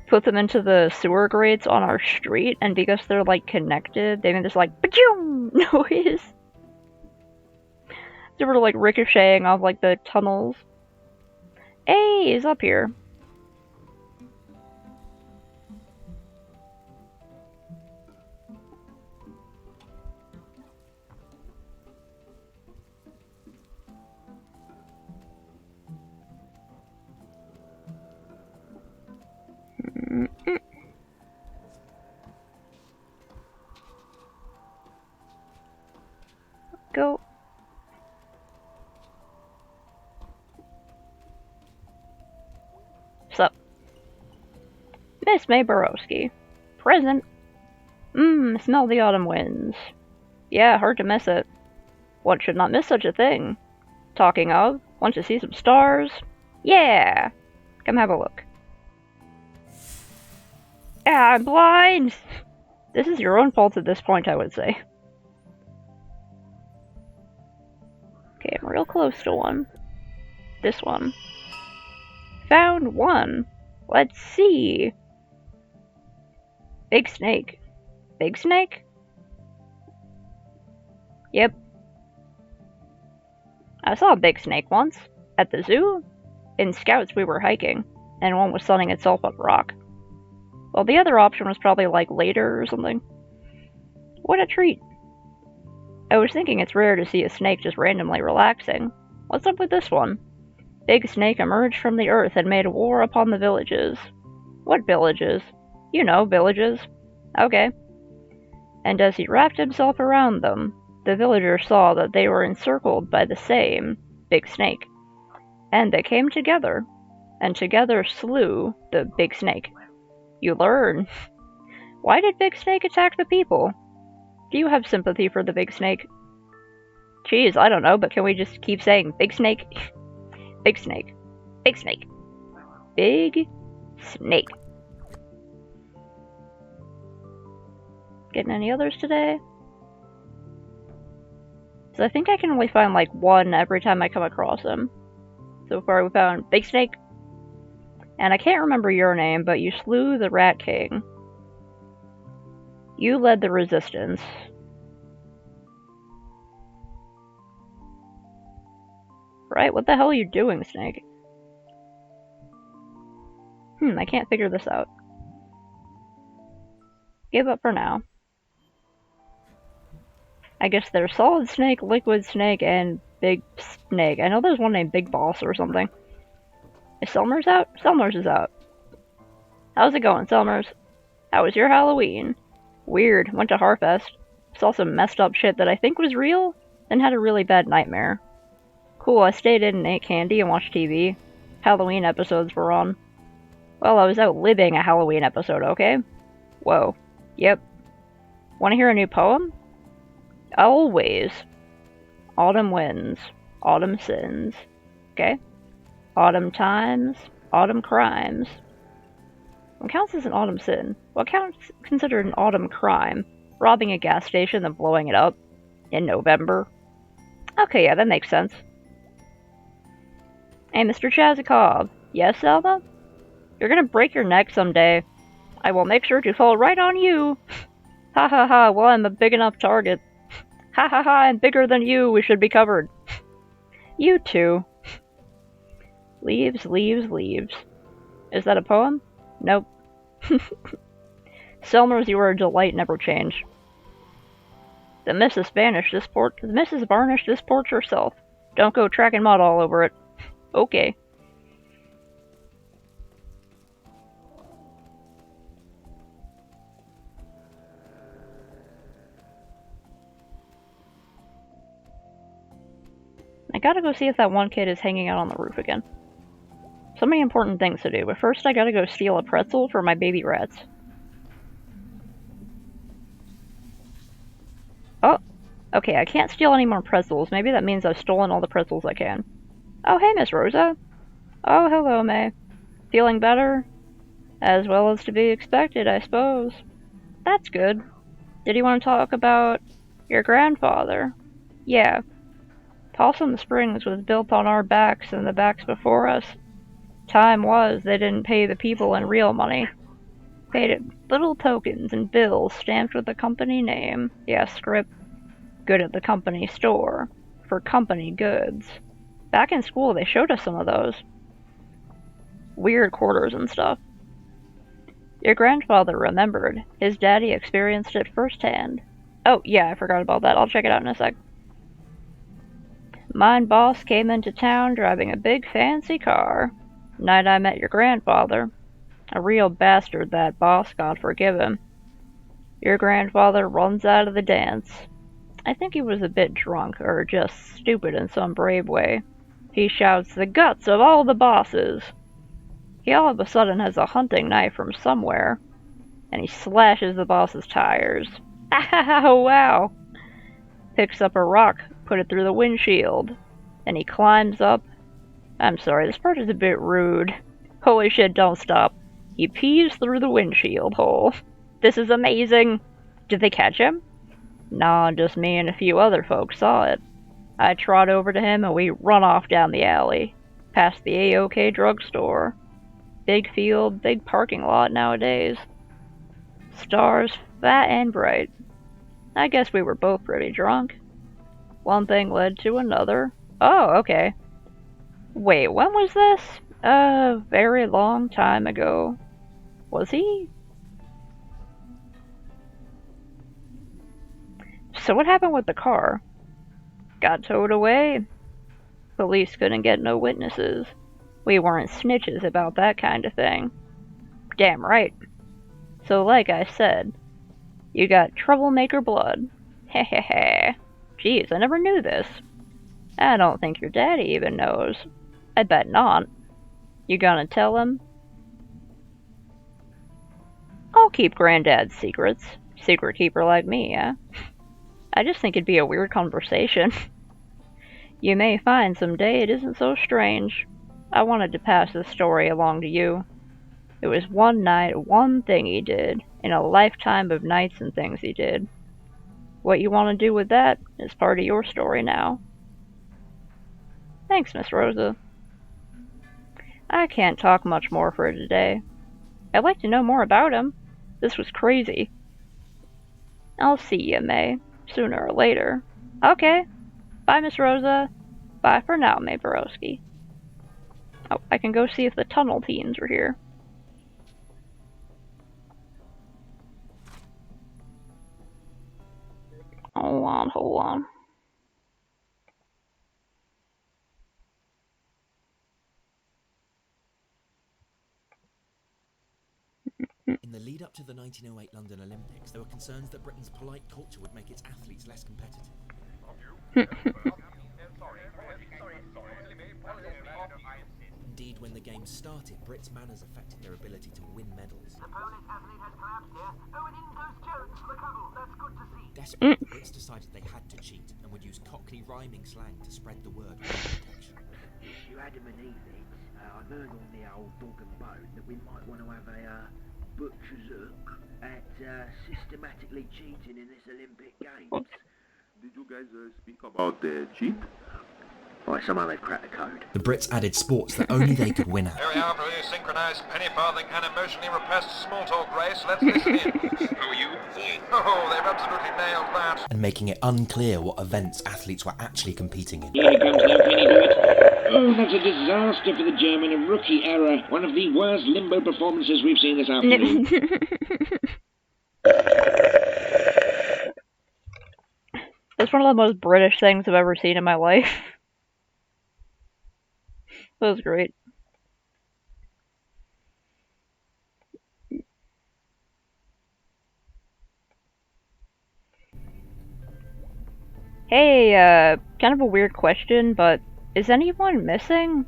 put them into the sewer grates on our street, and because they're like connected, they made this like ba-choom noise. They were like ricocheting off like the tunnels. Hey, he's up here. Go. Sup? Miss May Borowski. Present. Smell the autumn winds. Yeah, hard to miss it. One should not miss such a thing. Talking of, want to see some stars? Yeah! Come have a look. Ah, I'm blind! This is your own fault at this point, I would say. Okay, I'm real close to one. This one. Found one! Let's see! Big snake. Big snake? Yep. I saw a big snake once. At the zoo? In Scouts we were hiking, and one was sunning itself on a rock. Well, the other option was probably like later or something. What a treat. I was thinking it's rare to see a snake just randomly relaxing. What's up with this one? Big snake emerged from the earth and made war upon the villages. What villages? You know, villages. Okay. And as he wrapped himself around them, the villagers saw that they were encircled by the same big snake. And they came together, and together slew the big snake. You learn. Why did Big Snake attack the people? Do you have sympathy for the Big Snake? Geez, I don't know, but can we just keep saying Big Snake? Big Snake. Big Snake. Big Snake. Getting any others today? So I think I can only find like one every time I come across him. So far we found Big Snake. And I can't remember your name, but you slew the Rat King. You led the resistance. Right? What the hell are you doing, Snake? I can't figure this out. Give up for now. I guess there's Solid Snake, Liquid Snake, and Big Snake. I know there's one named Big Boss or something. Is Selmers out? Selmers is out. How's it going, Selmers? How was your Halloween? Weird. Went to Harfest. Saw some messed up shit that I think was real, then had a really bad nightmare. Cool, I stayed in and ate candy and watched TV. Halloween episodes were on. Well, I was out living a Halloween episode, okay? Whoa. Yep. Want to hear a new poem? Always. Autumn winds. Autumn sins. Okay? Autumn times. Autumn crimes. What counts as an autumn sin? What counts considered an autumn crime? Robbing a gas station and blowing it up? In November? Okay, yeah, that makes sense. Hey, Mr. Chazikov. Yes, Selma? You're gonna break your neck someday. I will make sure to fall right on you. Ha ha ha, well, I'm a big enough target. Ha ha ha, I'm bigger than you, we should be covered. You too. Leaves, leaves, leaves. Is that a poem? Nope. Selmers, you are a delight, never change. The Mrs. Varnished this porch herself. Don't go tracking mud all over it. Okay. I gotta go see if that one kid is hanging out on the roof again. So many important things to do, but first I gotta go steal a pretzel for my baby rats. Oh! Okay, I can't steal any more pretzels. Maybe that means I've stolen all the pretzels I can. Oh, hey, Miss Rosa. Oh, hello, May. Feeling better? As well as to be expected, I suppose. That's good. Did you want to talk about your grandfather? Yeah. Possum Springs was built on our backs and the backs before us. Time was, they didn't pay the people in real money. Paid it little tokens and bills stamped with the company name. Yeah, script. Good at the company store. For company goods. Back in school, they showed us some of those. Weird quarters and stuff. Your grandfather remembered. His daddy experienced it firsthand. Oh, yeah, I forgot about that. I'll check it out in a sec. Mine boss came into town driving a big fancy car. Night I met your grandfather. A real bastard, that boss, God forgive him. Your grandfather runs out of the dance. I think he was a bit drunk, or just stupid in some brave way. He shouts the guts of all the bosses. He all of a sudden has a hunting knife from somewhere, and he slashes the boss's tires. Oh, wow! Picks up a rock, put it through the windshield, and he climbs up. I'm sorry, this part is a bit rude. Holy shit, don't stop. He pees through the windshield hole. This is amazing! Did they catch him? Nah, just me and a few other folks saw it. I trot over to him and we run off down the alley, past the A-OK drugstore. Big field, big parking lot nowadays. Stars, fat and bright. I guess we were both pretty drunk. One thing led to another. Oh, okay. Wait, when was this? A very long time ago. Was he? So what happened with the car? Got towed away. Police couldn't get no witnesses. We weren't snitches about that kind of thing. Damn right. So like I said, you got troublemaker blood. Hehehe. Jeez, I never knew this. I don't think your daddy even knows. I bet not. You gonna tell him? I'll keep Granddad's secrets. Secret keeper like me, yeah? I just think it'd be a weird conversation. You may find someday it isn't so strange. I wanted to pass this story along to you. It was one night, one thing he did, in a lifetime of nights and things he did. What you want to do with that is part of your story now. Thanks, Miss Rosa. I can't talk much more for today. I'd like to know more about him. This was crazy. I'll see you, May, sooner or later. Okay. Bye, Miss Rosa. Bye for now, May Borowski. Oh, I can go see if the tunnel teens are here. Hold on. In the lead up to the 1908 London Olympics, there were concerns that Britain's polite culture would make its athletes less competitive. Indeed, when the games started, Brits' manners affected their ability to win medals. The Polish athlete has collapsed here. Oh, and in goes Jones for the couple. That's good to see. Desperate, the Brits decided they had to cheat and would use Cockney rhyming slang to spread the word of protection. You Adam and Eve, I've heard on the old dog and bone that we might want to have a butcher's hook at systematically cheating in this Olympic Games. Did you guys speak about the cheat? Right, somehow they've cracked the code. The Brits added sports that only they could win at. Here we are for a synchronized penny farthing and emotionally repressed small talk race. Let's listen in. How are you? Oh, they've absolutely nailed that. And making it unclear what events athletes were actually competing in. Here comes now, Penny do it. Oh, that's a disaster for the German, a rookie error. One of the worst limbo performances we've seen this afternoon. That's one of the most British things I've ever seen in my life. That was great. Hey, kind of a weird question, but is anyone missing?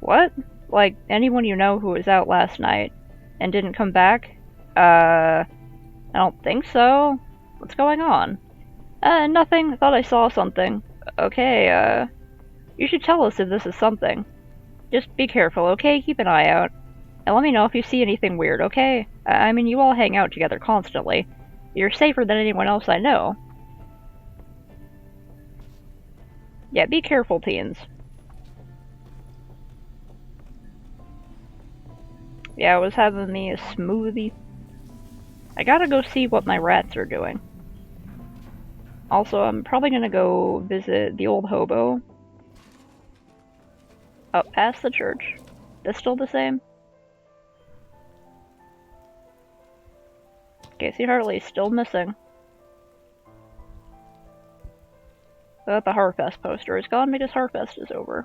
What? Like, anyone you know who was out last night and didn't come back? I don't think so. What's going on? Nothing. I thought I saw something. Okay, you should tell us if this is something. Just be careful, okay? Keep an eye out. And let me know if you see anything weird, okay? I mean, you all hang out together constantly. You're safer than anyone else I know. Yeah, be careful, teens. Yeah, I was having me a smoothie. I gotta go see what my rats are doing. Also, I'm probably gonna go visit the old hobo. Up past the church. That's still the same? Casey Hartley's still missing. The Harfest poster is gone because Harfest is over.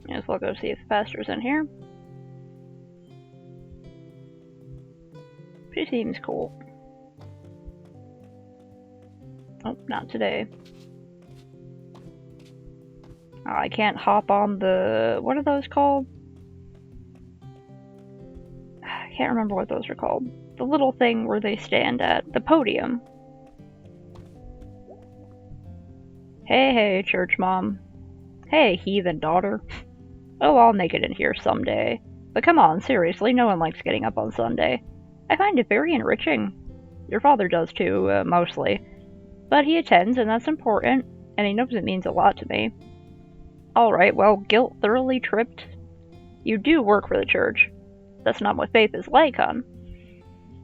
Yes, we'll go see if the pastor's in here. She seems cool. Oh, not today. Oh, I can't hop on the... what are those called? I can't remember what those are called. The little thing where they stand at. The podium. Hey, church mom. Hey, heathen daughter. Oh, I'll make it in here someday. But come on, seriously, no one likes getting up on Sunday. I find it very enriching. Your father does too, mostly. But he attends, and that's important, and he knows it means a lot to me. Alright, well, guilt thoroughly tripped. You do work for the church. That's not what faith is like, hon.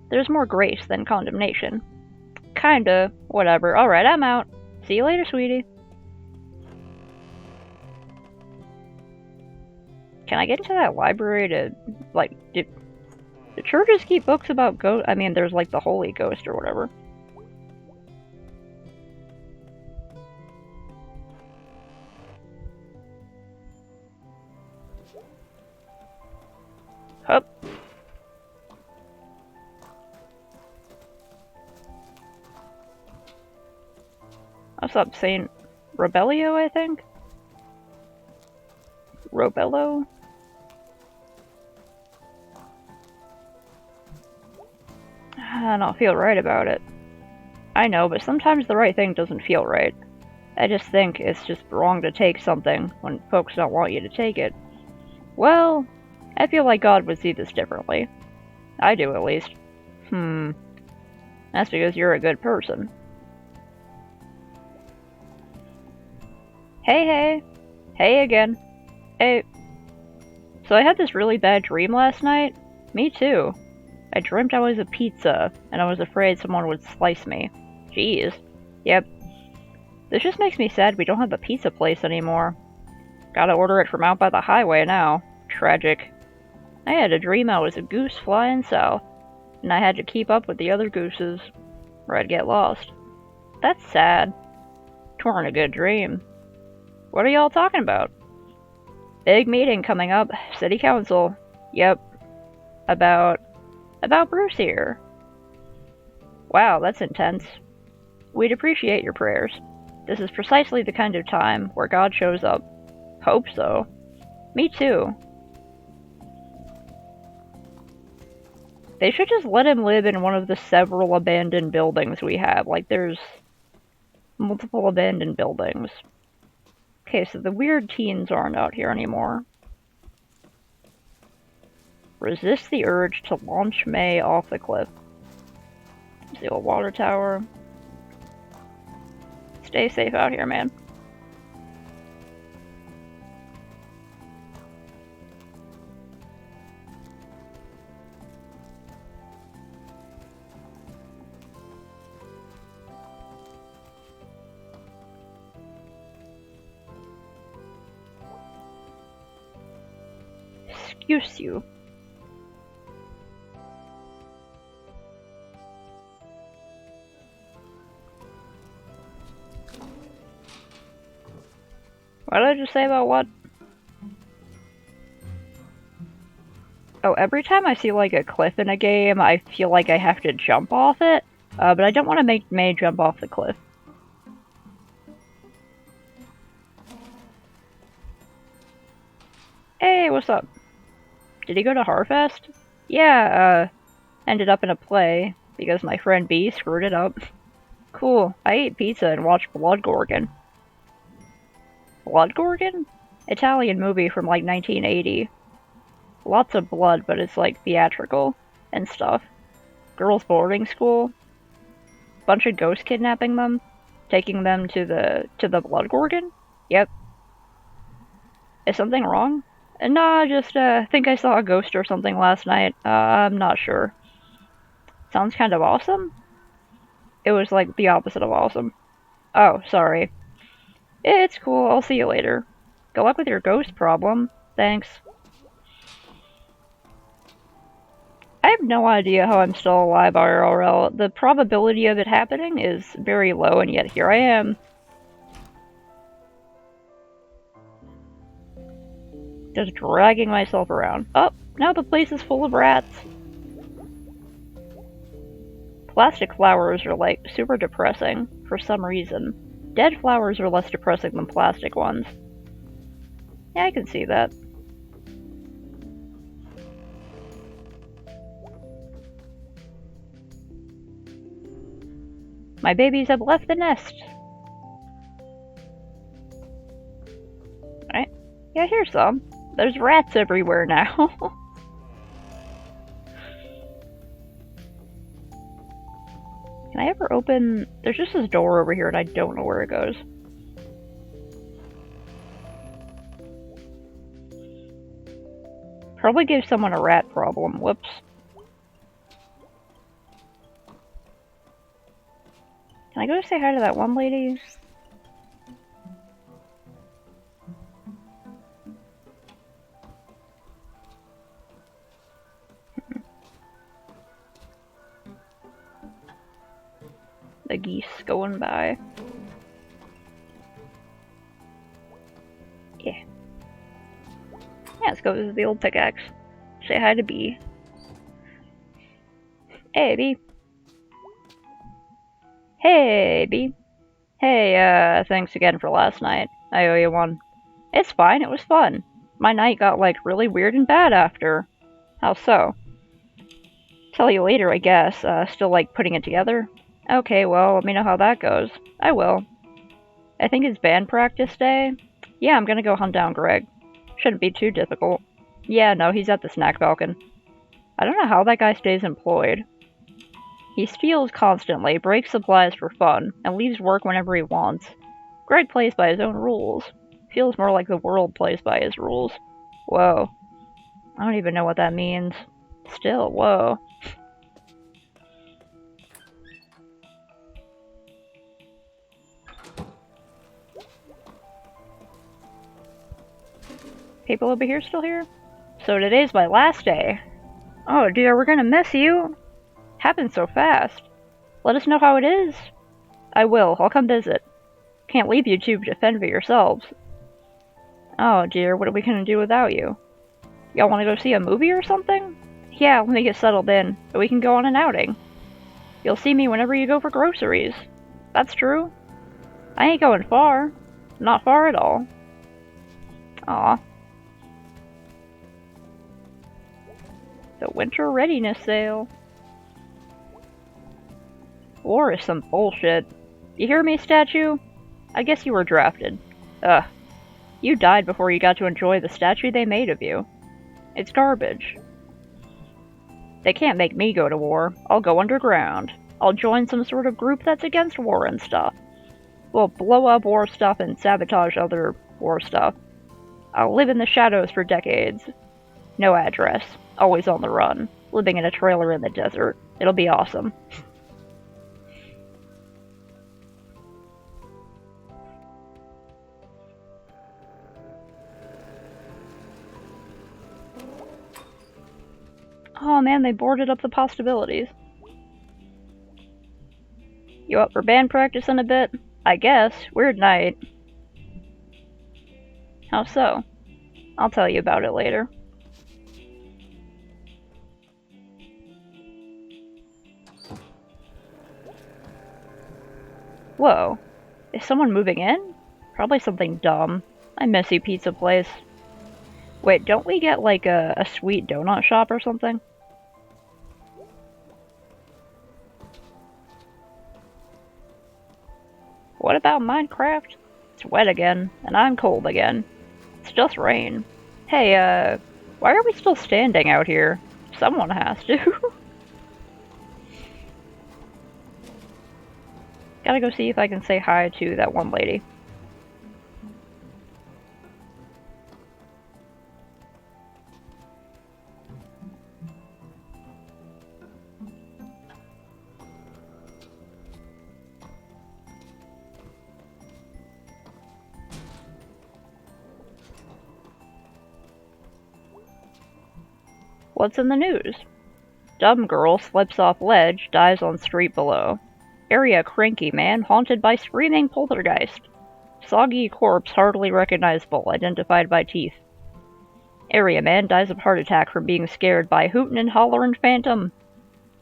There's more grace than condemnation. Kinda, whatever. Alright, I'm out. See you later, sweetie. Can I get into that library to, like, do churches keep books about I mean, there's, like, the Holy Ghost or whatever. Hup. What's up, Saint Robelio, I think? Robello? I don't feel right about it. I know, but sometimes the right thing doesn't feel right. I just think it's just wrong to take something when folks don't want you to take it. Well, I feel like God would see this differently. I do, at least. That's because you're a good person. Hey. Hey again. Hey. So I had this really bad dream last night. Me too. I dreamt I was a pizza, and I was afraid someone would slice me. Jeez. Yep. This just makes me sad we don't have the pizza place anymore. Gotta order it from out by the highway now. Tragic. I had a dream I was a goose flying south, and I had to keep up with the other gooses, or I'd get lost. That's sad. Torn a good dream. What are y'all talking about? Big meeting coming up. City Council. Yep. About Bruce here. Wow, that's intense. We'd appreciate your prayers. This is precisely the kind of time where God shows up. Hope so. Me too. They should just let him live in one of the several abandoned buildings we have. Like, there's multiple abandoned buildings. Okay, so the weird teens aren't out here anymore. Resist the urge to launch May off the cliff. There's the old water tower. Stay safe out here, man. Excuse you. What did I just say about what? Oh, every time I see like a cliff in a game, I feel like I have to jump off it, but I don't want to make May jump off the cliff. Hey, what's up? Did he go to Harfest? Yeah, ended up in a play, because my friend B screwed it up. Cool, I ate pizza and watched Blood Gorgon. Blood Gorgon? Italian movie from like 1980. Lots of blood, but it's like theatrical and stuff. Girls' boarding school. Bunch of ghosts kidnapping them, taking them to the Blood Gorgon? Yep. Is something wrong? Nah, just think I saw a ghost or something last night. I'm not sure. Sounds kind of awesome? It was like the opposite of awesome. Oh, sorry. It's cool, I'll see you later. Good luck with your ghost problem. Thanks. I have no idea how I'm still alive, IRL. The probability of it happening is very low, and yet here I am. Just dragging myself around. Oh, now the place is full of rats. Plastic flowers are like super depressing for some reason. Dead flowers are less depressing than plastic ones. Yeah, I can see that. My babies have left the nest. Alright. Yeah, here's some. There's rats everywhere now. Can I ever open... There's just this door over here and I don't know where it goes. Probably gave someone a rat problem. Whoops. Can I go say hi to that one lady? The geese going by. Yeah. Yeah, let's go visit the old pickaxe. Say hi to B. Hey, B. Hey, B. Hey, thanks again for last night. I owe you one. It's fine, it was fun. My night got, like, really weird and bad after. How so? Tell you later, I guess. Still, like, putting it together? Okay, well, let me know how that goes. I will. I think it's band practice day. Yeah, I'm gonna go hunt down Greg. Shouldn't be too difficult. Yeah, no, he's at the snack falcon. I don't know how that guy stays employed. He steals constantly, breaks supplies for fun, and leaves work whenever he wants. Greg plays by his own rules. Feels more like the world plays by his rules. Whoa. I don't even know what that means. Still, whoa. People over here still here? So today's my last day. Oh dear, we're gonna miss you. Happened so fast. Let us know how it is. I will, I'll come visit. Can't leave you two to fend for yourselves. Oh dear, what are we gonna do without you? Y'all wanna go see a movie or something? Yeah, let me get settled in, but we can go on an outing. You'll see me whenever you go for groceries. That's true. I ain't going far. Not far at all. Aw. The winter readiness sale. War is some bullshit. You hear me, statue? I guess you were drafted. Ugh. You died before you got to enjoy the statue they made of you. It's garbage. They can't make me go to war. I'll go underground. I'll join some sort of group that's against war and stuff. We'll blow up war stuff and sabotage other war stuff. I'll live in the shadows for decades. No address. Always on the run. Living in a trailer in the desert. It'll be awesome. Oh man, they boarded up the possibilities. You up for band practice in a bit? I guess. Weird night. How so? I'll tell you about it later. Whoa. Is someone moving in? Probably something dumb. I miss you, pizza place. Wait, don't we get like a sweet donut shop or something? What about Minecraft? It's wet again, and I'm cold again. It's just rain. Hey, why are we still standing out here? Someone has to. Gotta go see if I can say hi to that one lady. What's in the news? Dumb girl slips off ledge, dies on street below. Area cranky man haunted by screaming poltergeist. Soggy corpse hardly recognizable, identified by teeth. Area man dies of heart attack from being scared by hootin' and hollerin' phantom.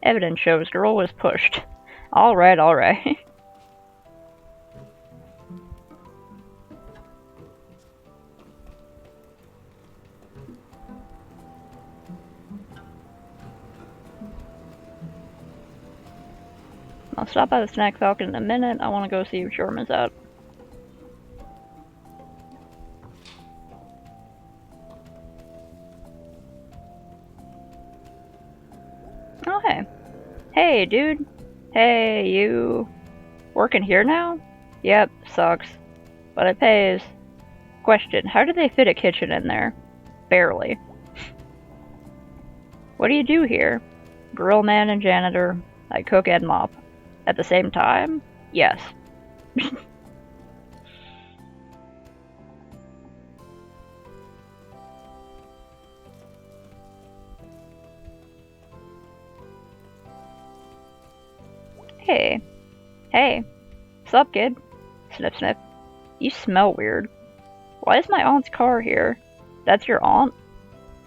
Evidence shows girl was pushed. Alright, alright. I'll stop by the Snack Falcon in a minute. I want to go see if Sherman's out. Oh, hey. Hey, dude. Hey, you. Working here now? Yep, sucks. But it pays. Question, how do they fit a kitchen in there? Barely. What do you do here? Grill man and janitor. I cook and mop. At the same time? Yes. Hey. Hey. Sup, kid? Sniff, sniff. You smell weird. Why is my aunt's car here? That's your aunt?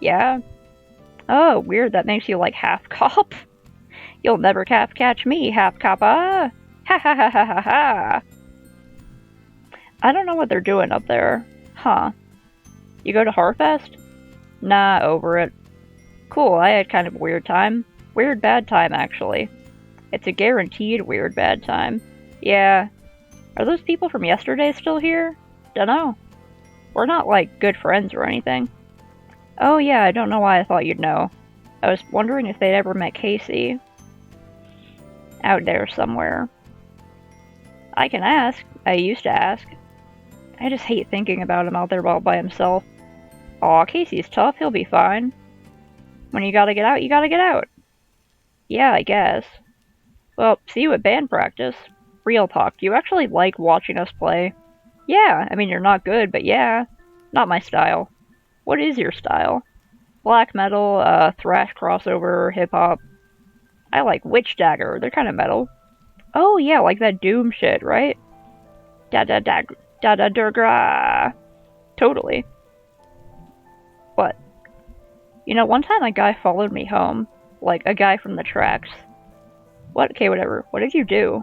Yeah. Oh, weird, that makes you like half cop? You'll never catch me, half cop, ah! Ha ha ha ha ha ha! I don't know what they're doing up there. Huh. You go to Harfest? Nah, over it. Cool, I had kind of a weird time. Weird bad time, actually. It's a guaranteed weird bad time. Yeah. Are those people from yesterday still here? Dunno. We're not, like, good friends or anything. Oh yeah, I don't know why I thought you'd know. I was wondering if they'd ever met Casey. Out there somewhere. I can ask. I used to ask. I just hate thinking about him out there all by himself. Aw, Casey's tough, he'll be fine. When you gotta get out, you gotta get out. Yeah, I guess. Well, see you at band practice. Real talk, do you actually like watching us play? Yeah, I mean, you're not good, but yeah. Not my style. What is your style? Black metal, thrash crossover, hip-hop. I like Witch Dagger, they're kinda metal. Oh yeah, like that Doom shit, right? Da-da-da-gra. Totally. What? You know, one time a guy followed me home. Like, a guy from the tracks. What? Okay, whatever. What did you do?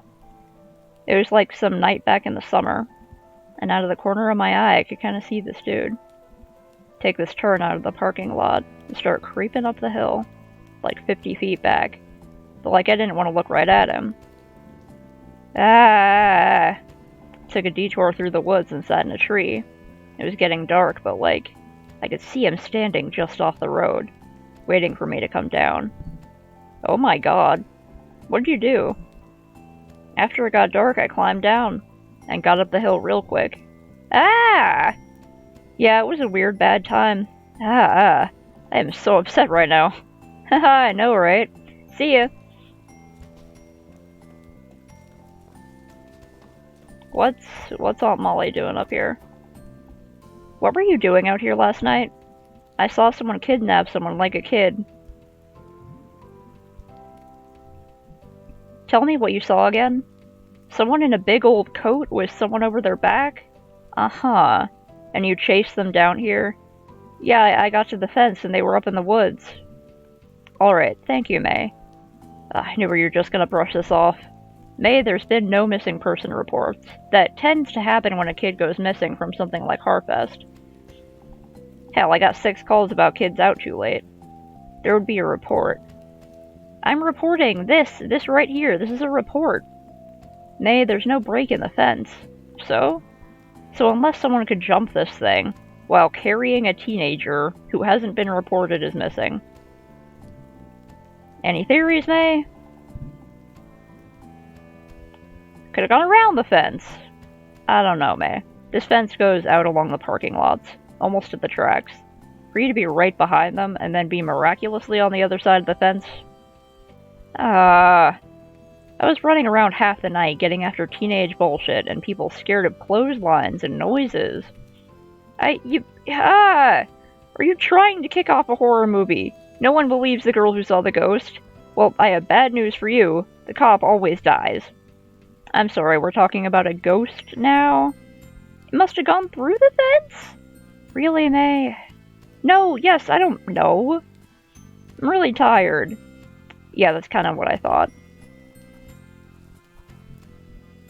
It was like some night back in the summer. And out of the corner of my eye, I could kind of see this dude. Take this turn out of the parking lot and start creeping up the hill. Like 50 feet back. But like I didn't want to look right at him. Ah! Took a detour through the woods and sat in a tree. It was getting dark, but like, I could see him standing just off the road, waiting for me to come down. Oh my god. What did you do? After it got dark, I climbed down, and got up the hill real quick. Ah! Yeah, it was a weird bad time. I am so upset right now. Haha, I know, right? See ya! What's Aunt Molly doing up here? What were you doing out here last night? I saw someone kidnap someone like a kid. Tell me what you saw again. Someone in a big old coat with someone over their back? Uh-huh. And you chased them down here? Yeah, I got to the fence and they were up in the woods. Alright, thank you, May. I knew you were just gonna brush this off. May, there's been no missing person reports. That tends to happen when a kid goes missing from something like Harfest. Hell, I got 6 calls about kids out too late. There would be a report. I'm reporting this right here. This is a report. May, there's no break in the fence. So? So unless someone could jump this thing, while carrying a teenager who hasn't been reported as missing. Any theories, May? Could have gone around the fence. I don't know, May. This fence goes out along the parking lots, almost to the tracks. For you to be right behind them, and then be miraculously on the other side of the fence? I was running around half the night getting after teenage bullshit and people scared of clotheslines and noises. Are you trying to kick off a horror movie? No one believes the girl who saw the ghost. Well, I have bad news for you. The cop always dies. I'm sorry, we're talking about a ghost now? It must have gone through the fence? Really, May? No, yes, I don't know. I'm really tired. Yeah, that's kind of what I thought.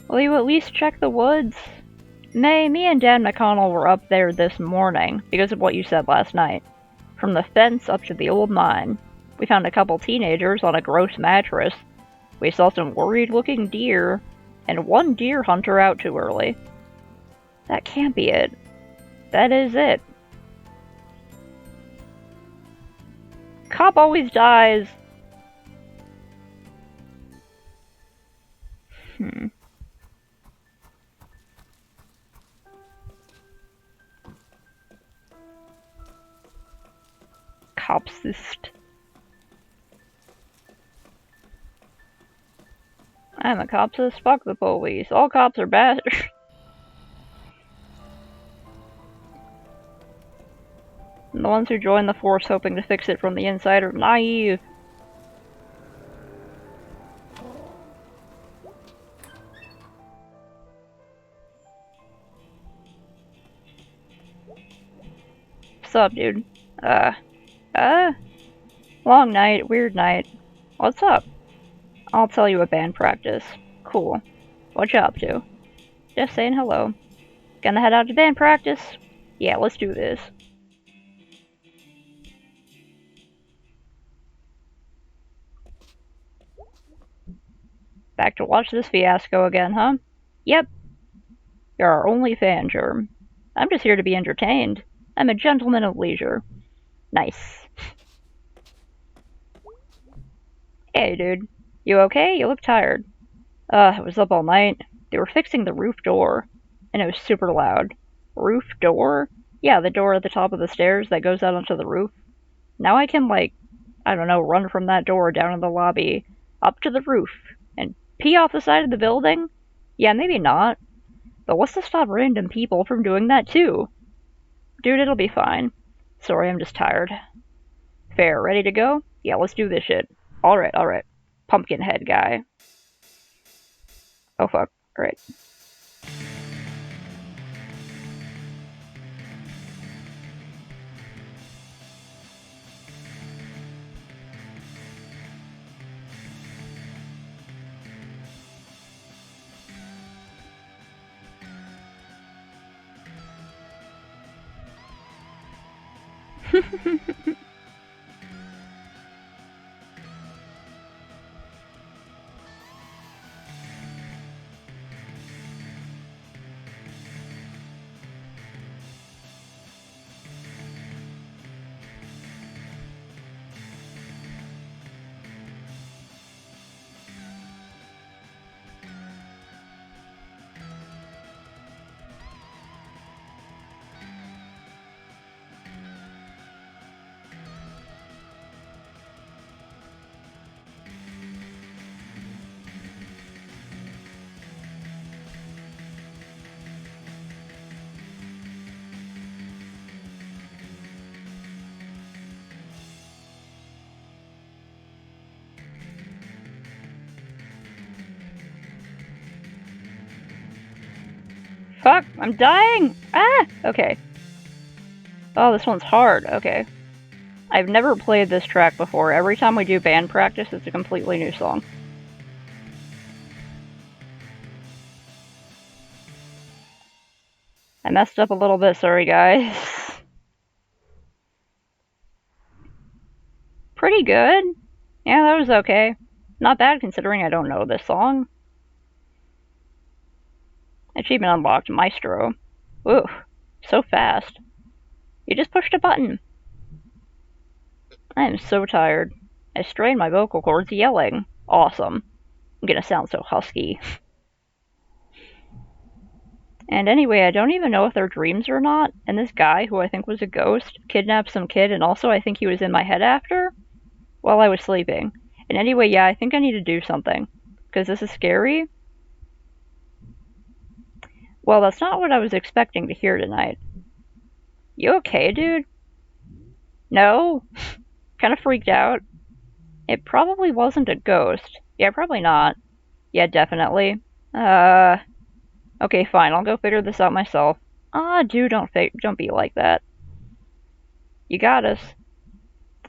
Will you at least check the woods? May, me and Dan McConnell were up there this morning because of what you said last night. From the fence up to the old mine. We found a couple teenagers on a gross mattress. We saw some worried-looking deer, and one deer hunter out too early. That can't be it. That is it. Cop always dies. Copsist. I'm a copsist. Fuck the police. All cops are bad. And the ones who join the force hoping to fix it from the inside are naive. What's up, dude? Long night, weird night. What's up? I'll tell you at band practice. Cool. What you up to? Just saying hello. Gonna head out to band practice? Yeah, let's do this. Back to watch this fiasco again, huh? Yep. You're our only fan, Germ. I'm just here to be entertained. I'm a gentleman of leisure. Nice. Hey, dude. You okay? You look tired. I was up all night. They were fixing the roof door, and it was super loud. Roof door? Yeah, the door at the top of the stairs that goes out onto the roof. Now I can, like, I don't know, run from that door down in the lobby, up to the roof, and pee off the side of the building? Yeah, maybe not. But what's to stop random people from doing that too? Dude, it'll be fine. Sorry, I'm just tired. Fair, ready to go? Yeah, let's do this shit. Alright. Pumpkinhead guy. Oh fuck, alright. Fuck, I'm dying! Ah! Okay. Oh, this one's hard, okay. I've never played this track before. Every time we do band practice, it's a completely new song. I messed up a little bit, sorry guys. Pretty good. Yeah, that was okay. Not bad considering I don't know this song. Achievement unlocked, Maestro. Ooh, so fast. You just pushed a button. I am so tired. I strained my vocal cords yelling. Awesome. I'm gonna sound so husky. And anyway, I don't even know if they're dreams or not, and this guy, who I think was a ghost, kidnapped some kid, and also I think he was in my head after, while I was sleeping. And anyway, yeah, I think I need to do something, because this is scary. Well, that's not what I was expecting to hear tonight. You okay, dude? No? Kinda freaked out. It probably wasn't a ghost. Yeah, probably not. Yeah, definitely. Okay, fine, I'll go figure this out myself. Ah, dude, don't be like that. You got us.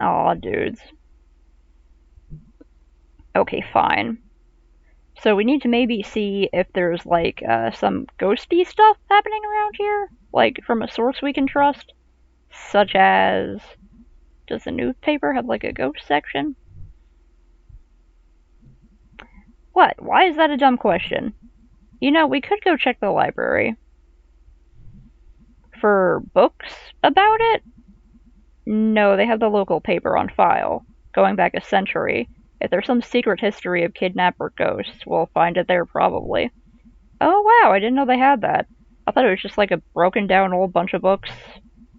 Aw, dudes. Okay, fine. So we need to maybe see if there's, like, some ghosty stuff happening around here? Like, from a source we can trust? Such as... Does the newspaper have, like, a ghost section? What? Why is that a dumb question? You know, we could go check the library. For books about it? No, they have the local paper on file, going back a century. If there's some secret history of kidnapper ghosts, we'll find it there probably. Oh wow, I didn't know they had that. I thought it was just like a broken down old bunch of books.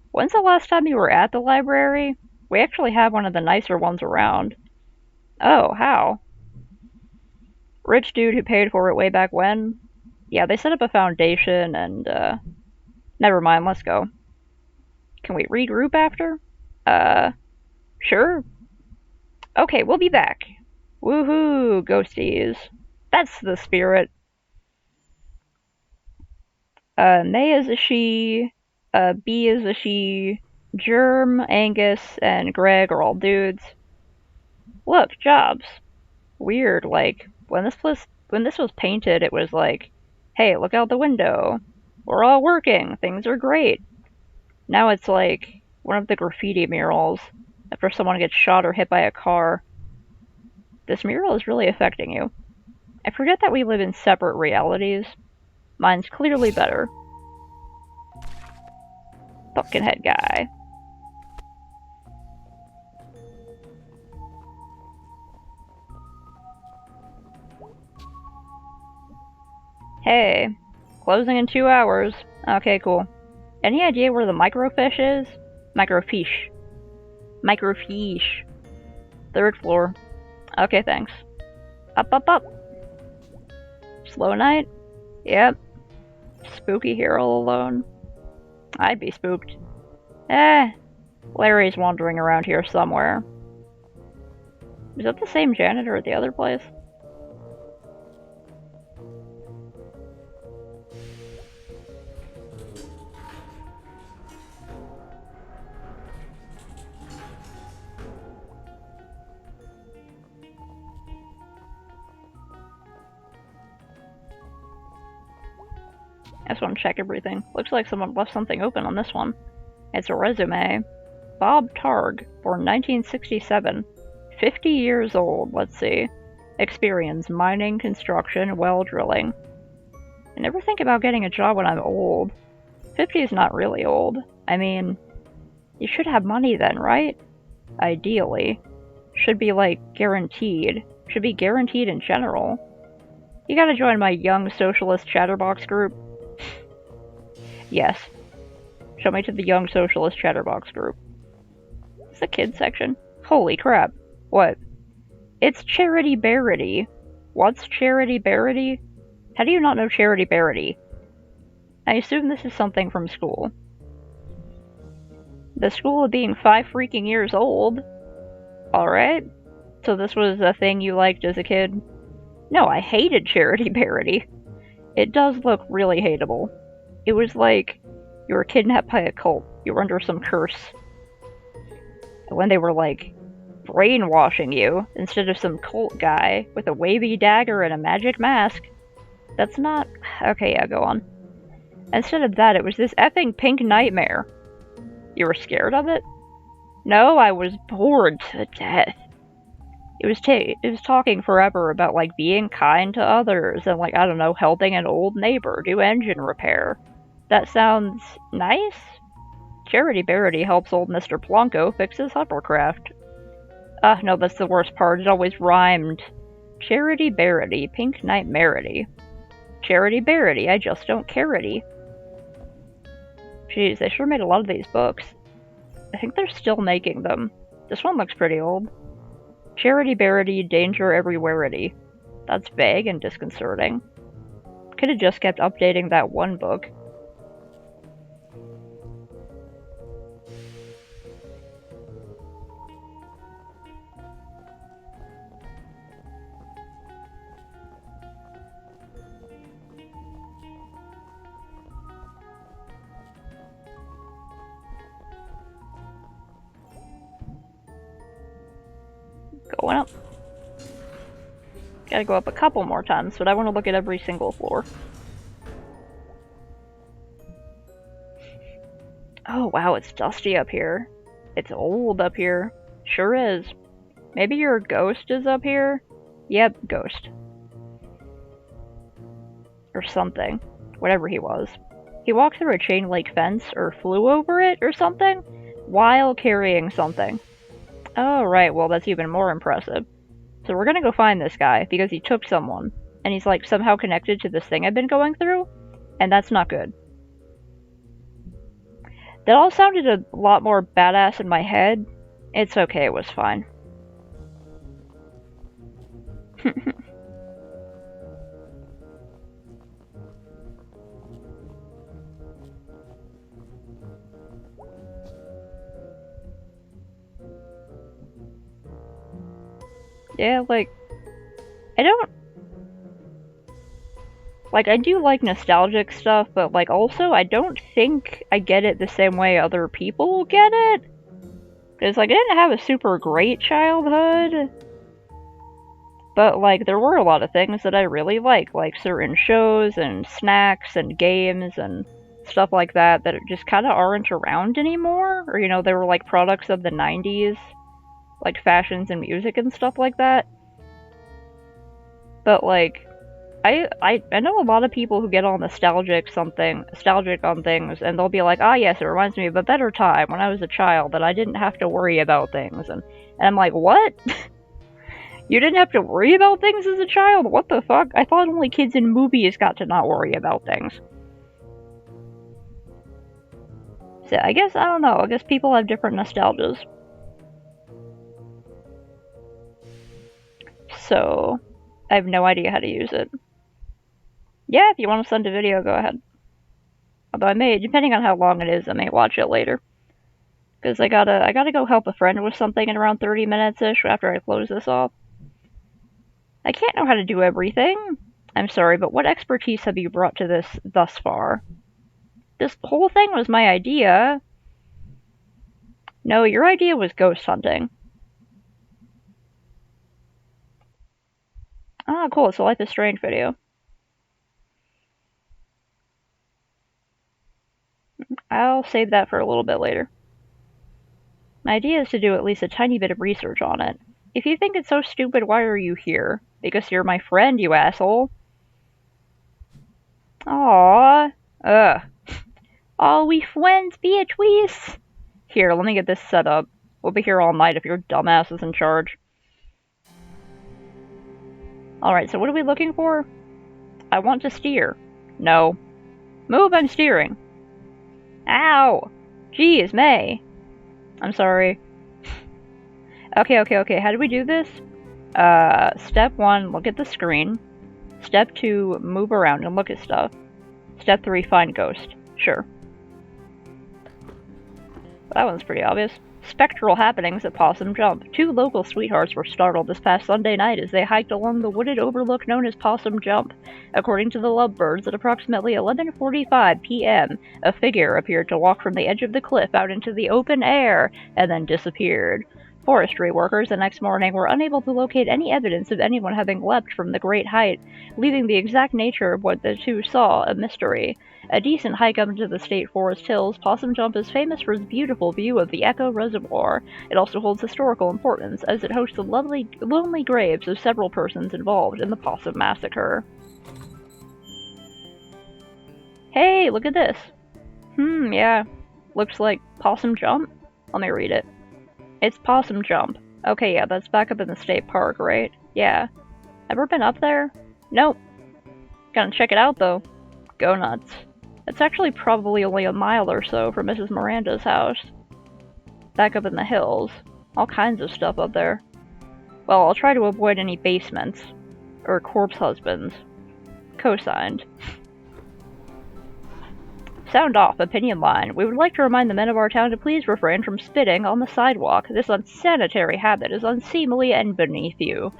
When's the last time you were at the library? We actually have one of the nicer ones around. Oh, how? Rich dude who paid for it way back when? Yeah, they set up a foundation and, never mind, let's go. Can we regroup after? Sure. Okay, we'll be back. Woohoo, ghosties. That's the spirit. May is a she, B is a she, Germ, Angus, and Greg are all dudes. Look, Jobs. Weird, like, when this was painted, it was like, hey, look out the window. we're all working, things are great. Now it's like one of the graffiti murals after someone gets shot or hit by a car. This mural is really affecting you. I forget that we live in separate realities. Mine's clearly better. Pumpkinhead guy. Hey, closing in 2 hours. Okay, cool. Any idea where the microfiche is? Microfiche. Microfiche. 3rd floor. Okay, thanks. Up, up, up. Slow night? Yep. Spooky here all alone. I'd be spooked. Larry's wandering around here somewhere. Is that the same janitor at the other place? I just want to check everything. Looks like someone left something open on this one. It's a resume. Bob Targ, born 1967. 50 years old, let's see. Experience mining, construction, well drilling. I never think about getting a job when I'm old. 50 is not really old. I mean, you should have money then, right? Ideally. Should be like guaranteed. Should be guaranteed in general. You gotta join my Young Socialist Chatterbox group. Yes. Show me to the Young Socialist Chatterbox group. It's the kids section. Holy crap. What? It's Charity Barity. What's Charity Barity? How do you not know Charity Barity? I assume this is something from school. The school of being 5 freaking years old. Alright. So this was a thing you liked as a kid? No, I hated Charity Barity. It does look really hateable. It was like you were kidnapped by a cult. You were under some curse. And when they were like brainwashing you instead of some cult guy with a wavy dagger and a magic mask. That's not... Okay, yeah, go on. Instead of that, it was this effing pink nightmare. You were scared of it? No, I was bored to death. It was talking forever about, like, being kind to others and, like, I don't know, helping an old neighbor do engine repair. That sounds nice? Charity Barity helps old Mr. Plonko fix his hovercraft. No, that's the worst part. It always rhymed. Charity Barity, Pink Nightmarity. Charity Barity, I just don't care-ity. Jeez, they sure made a lot of these books. I think they're still making them. This one looks pretty old. Charity Barity, Danger Everywhere-ity. That's vague and disconcerting. Could have just kept updating that one book. Going up. Gotta go up a couple more times, but I want to look at every single floor. Oh wow, it's dusty up here. It's old up here. Sure is. Maybe your ghost is up here? Yep, ghost. Or something. Whatever he was. He walked through a chain link fence, or flew over it, or something, while carrying something. Oh, right, well that's even more impressive. So we're gonna go find this guy, because he took someone, and he's like somehow connected to this thing I've been going through, and that's not good. That all sounded a lot more badass in my head. It's okay, it was fine. Yeah, like, I don't... Like, I do like nostalgic stuff, but, like, also, I don't think I get it the same way other people get it. Because, like, I didn't have a super great childhood. But, like, there were a lot of things that I really like certain shows and snacks and games and stuff like that just kind of aren't around anymore. Or, you know, they were like products of the 90s, like fashions and music and stuff like that. But like, I know a lot of people who get all nostalgic on things, and they'll be like, ah, yes, it reminds me of a better time when I was a child that I didn't have to worry about things. And I'm like, what? You didn't have to worry about things as a child? What the fuck? I thought only kids in movies got to not worry about things. So I guess, I don't know, I guess people have different nostalgias. So, I have no idea how to use it. Yeah, if you want to send a video, go ahead. Although I may, depending on how long it is, I may watch it later. Because I gotta go help a friend with something in around 30 minutes-ish after I close this off. I can't know how to do everything. I'm sorry, but what expertise have you brought to this thus far? This whole thing was my idea. No, your idea was ghost hunting. Ah, cool, it's a Life is Strange video. I'll save that for a little bit later. My idea is to do at least a tiny bit of research on it. If you think it's so stupid, why are you here? Because you're my friend, you asshole. Aww. Ugh. Aw, we friends, Beatrice. Here, let me get this set up. We'll be here all night if your dumbass is in charge. Alright, so what are we looking for? I want to steer. No. Move, I'm steering. Ow! Geez, May. I'm sorry. Okay, how do we do this? Step 1, look at the screen. Step 2, move around and look at stuff. Step 3, find ghost. Sure. That one's pretty obvious. Spectral happenings at Possum Jump. 2 local sweethearts were startled this past Sunday night as they hiked along the wooded overlook known as Possum Jump. According to the Lovebirds, at approximately 11:45 p.m., a figure appeared to walk from the edge of the cliff out into the open air and then disappeared. Forestry workers the next morning were unable to locate any evidence of anyone having leapt from the great height, leaving the exact nature of what the two saw a mystery. A decent hike up into the state forest hills, Possum Jump is famous for its beautiful view of the Echo Reservoir. It also holds historical importance, as it hosts the lonely graves of several persons involved in the Possum Massacre. Hey, look at this! Yeah. Looks like Possum Jump? Let me read it. It's Possum Jump. Okay, yeah, that's back up in the state park, right? Yeah. Ever been up there? Nope. Gonna check it out, though. Go nuts. It's actually probably only a mile or so from Mrs. Miranda's house. Back up in the hills. All kinds of stuff up there. Well, I'll try to avoid any basements. Or corpse husbands. Co-signed. Sound off, opinion line. We would like to remind the men of our town to please refrain from spitting on the sidewalk. This unsanitary habit is unseemly and beneath you.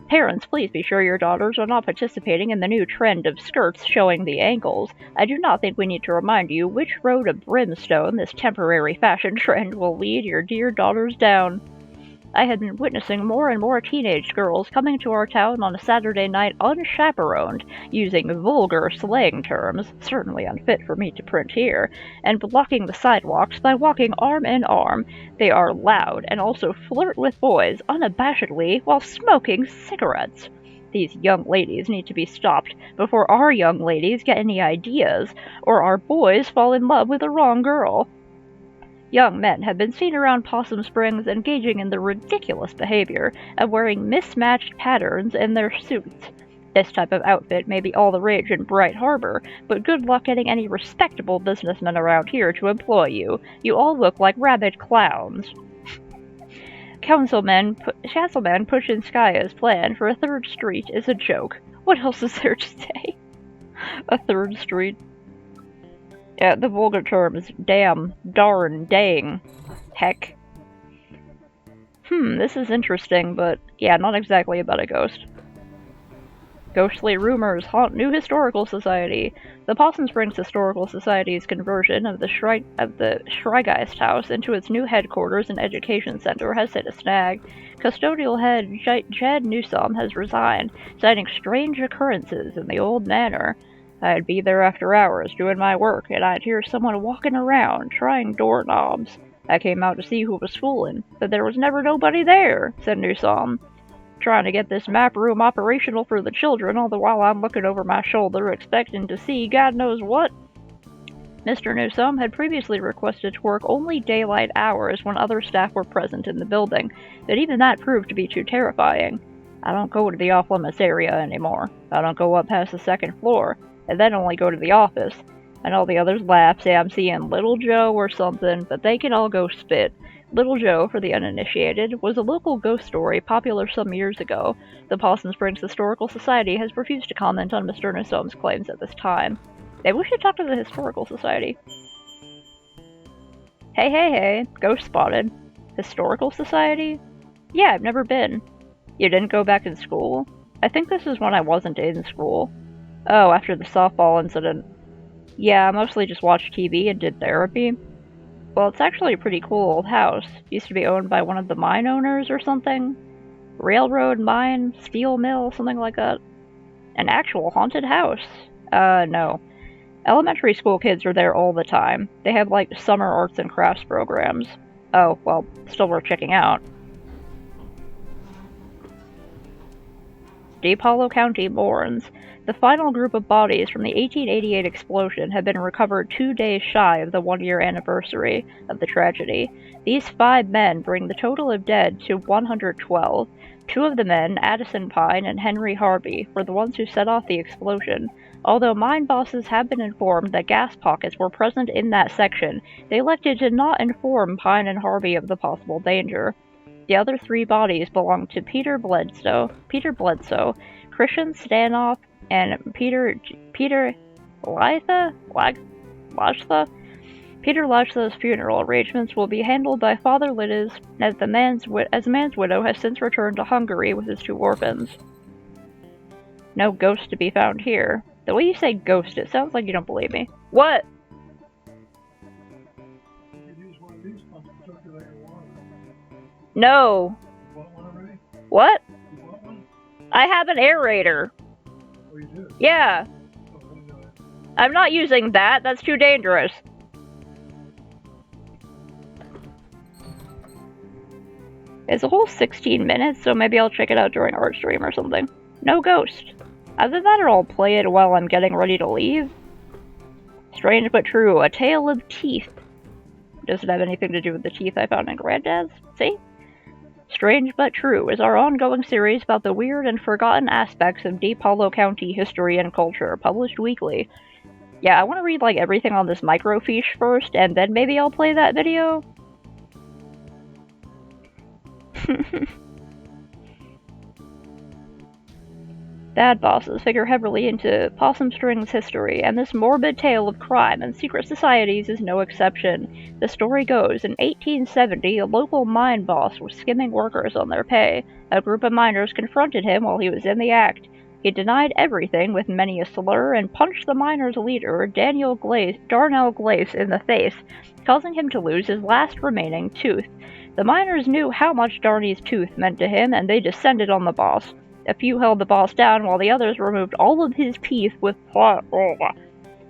Parents, please be sure your daughters are not participating in the new trend of skirts showing the ankles. I do not think we need to remind you which road of brimstone this temporary fashion trend will lead your dear daughters down. I had been witnessing more and more teenage girls coming to our town on a Saturday night unchaperoned, using vulgar slang terms, certainly unfit for me to print here, and blocking the sidewalks by walking arm in arm. They are loud and also flirt with boys unabashedly while smoking cigarettes. These young ladies need to be stopped before our young ladies get any ideas, or our boys fall in love with the wrong girl. Young men have been seen around Possum Springs engaging in the ridiculous behavior of wearing mismatched patterns in their suits. This type of outfit may be all the rage in Bright Harbor, but good luck getting any respectable businessmen around here to employ you. You all look like rabid clowns. Councilman pushing Skaya's plan for a 3rd street is a joke. What else is there to say? A 3rd street. Yeah, the vulgar term is damn, darn, dang, heck. This is interesting, but yeah, not exactly about a ghost. Ghostly rumors haunt New Historical Society. The Possum Springs Historical Society's conversion of the Schreigeist House into its new headquarters and education center has hit a snag. Custodial head Jed Newsom has resigned, citing strange occurrences in the old manor. I'd be there after hours doing my work, and I'd hear someone walking around, trying doorknobs. I came out to see who was fooling, but there was never nobody there, said Newsom. Trying to get this map room operational for the children, all the while I'm looking over my shoulder, expecting to see God knows what. Mr. Newsom had previously requested to work only daylight hours when other staff were present in the building, but even that proved to be too terrifying. I don't go to the off-limits area anymore. I don't go up past the second floor, and then only go to the office. And all the others laugh, say I'm seeing Little Joe or something, but they can all go spit. Little Joe, for the uninitiated, was a local ghost story popular some years ago. The Possum Springs Historical Society has refused to comment on Mr. Newsom's claims at this time. Maybe we should talk to the Historical Society. Hey, ghost spotted. Historical Society? Yeah, I've never been. You didn't go back in school? I think this is when I wasn't in school. Oh, after the softball incident. Yeah, I mostly just watched TV and did therapy. Well, it's actually a pretty cool old house. Used to be owned by one of the mine owners or something. Railroad, mine, steel mill, something like that. An actual haunted house. No. Elementary school kids are there all the time. They have, like, summer arts and crafts programs. Oh, well, still worth checking out. Deep Hollow County mourns. The final group of bodies from the 1888 explosion have been recovered 2 days shy of the 1-year anniversary of the tragedy. These 5 men bring the total of dead to 112. 2 of the men, Addison Pine and Henry Harvey, were the ones who set off the explosion. Although mine bosses have been informed that gas pockets were present in that section, they elected to not inform Pine and Harvey of the possible danger. The other 3 bodies belong to Peter Bledsoe, Christian Stanoff, and Peter Latha? Peter Latha's funeral arrangements will be handled by Father Liddes, as the man's widow has since returned to Hungary with his 2 orphans. No ghost to be found here. The way you say ghost, it sounds like you don't believe me. What? You could use one of these pumps to circulate your water. No. You bought one already? What? You bought one? I have an aerator. Oh, you do? Yeah. Oh, what is that? I'm not using that. That's too dangerous. It's a whole 16 minutes, so maybe I'll check it out during art stream or something. No ghost. Either that or I'll play it while I'm getting ready to leave. Strange but true, a tale of teeth. Does it have anything to do with the teeth I found in Granddad's? See? Strange but True is our ongoing series about the weird and forgotten aspects of Deep Hollow County history and culture, published weekly. Yeah, I want to read, like, everything on this microfiche first, and then maybe I'll play that video. Bad bosses figure heavily into Possum Springs history, and this morbid tale of crime and secret societies is no exception. The story goes, in 1870, a local mine boss was skimming workers on their pay. A group of miners confronted him while he was in the act. He denied everything with many a slur and punched the miners' leader, Darnell Glace, in the face, causing him to lose his last remaining tooth. The miners knew how much Darney's tooth meant to him, and they descended on the boss. A few held the boss down, while the others removed all of his teeth with I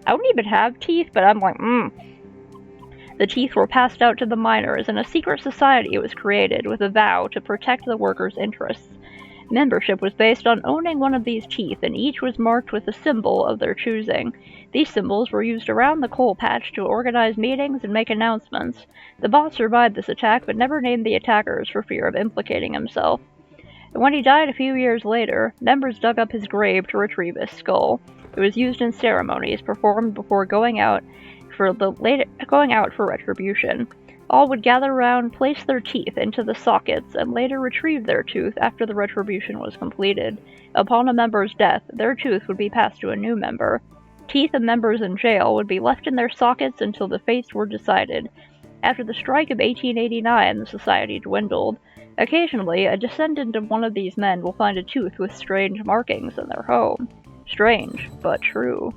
don't even have teeth, but I'm like, The teeth were passed out to the miners, and a secret society was created with a vow to protect the workers' interests. Membership was based on owning one of these teeth, and each was marked with a symbol of their choosing. These symbols were used around the coal patch to organize meetings and make announcements. The boss survived this attack, but never named the attackers for fear of implicating himself. And when he died a few years later, members dug up his grave to retrieve his skull. It was used in ceremonies performed before going out for retribution. All would gather around, place their teeth into the sockets, and later retrieve their tooth after the retribution was completed. Upon a member's death, their tooth would be passed to a new member. Teeth of members in jail would be left in their sockets until the fates were decided. After the strike of 1889, the society dwindled. Occasionally, a descendant of one of these men will find a tooth with strange markings in their home. Strange, but true.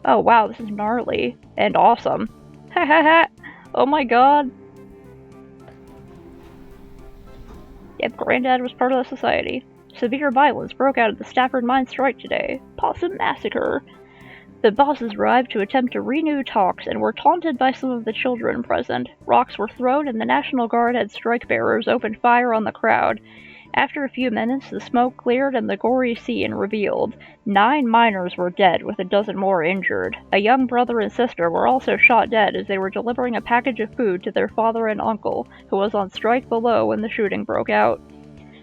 Oh wow, this is gnarly. And awesome. Ha ha ha! Oh my god. Yep, Granddad was part of the society. Severe violence broke out at the Stafford Mine strike today. Possum Massacre. The bosses arrived to attempt to renew talks and were taunted by some of the children present. Rocks were thrown and the National Guard had strike bearers open fire on the crowd. After a few minutes, the smoke cleared and the gory scene revealed. 9 miners were dead, with a dozen more injured. A young brother and sister were also shot dead as they were delivering a package of food to their father and uncle, who was on strike below when the shooting broke out.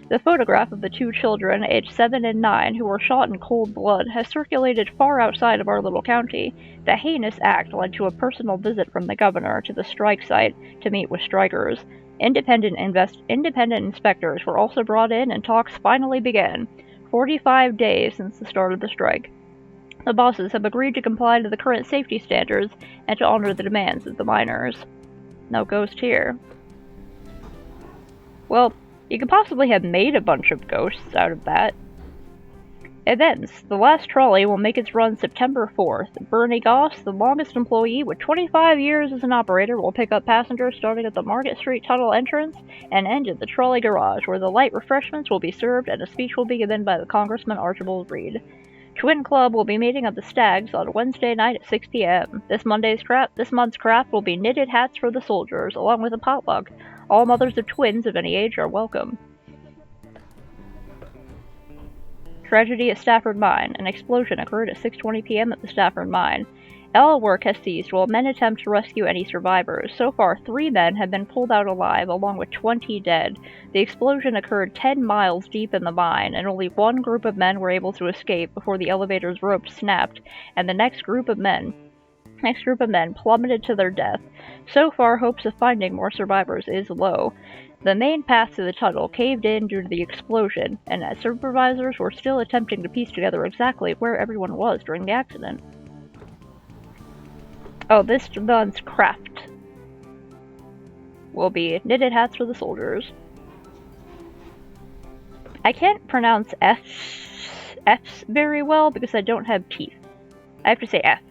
The photograph of the 2 children, aged 7 and 9, who were shot in cold blood, has circulated far outside of our little county. The heinous act led to a personal visit from the governor to the strike site to meet with strikers. Independent inspectors were also brought in and talks finally began. 45 days since the start of the strike. The bosses have agreed to comply to the current safety standards and to honor the demands of the miners. No ghost here. Well, you could possibly have made a bunch of ghosts out of that. Events. The last trolley will make its run September 4th. Bernie Goss, the longest employee with 25 years as an operator, will pick up passengers starting at the Market Street Tunnel entrance and end at the trolley garage, where the light refreshments will be served and a speech will be given by the Congressman Archibald Reed. Twin Club will be meeting at the Stags on Wednesday night at 6 p.m. This month's craft will be knitted hats for the soldiers, along with a potluck. All mothers of twins of any age are welcome. Tragedy at Stafford Mine. An explosion occurred at 6:20 p.m. at the Stafford Mine. All work has ceased while men attempt to rescue any survivors. So far, 3 men have been pulled out alive, along with 20 dead. The explosion occurred 10 miles deep in the mine, and only 1 group of men were able to escape before the elevator's rope snapped, and the next group of men plummeted to their death. So far, hopes of finding more survivors is low. The main path to the tunnel caved in due to the explosion, and as supervisors were still attempting to piece together exactly where everyone was during the accident. Oh, this month's craft will be knitted hats for the soldiers. I can't pronounce F's very well because I don't have teeth. I have to say F.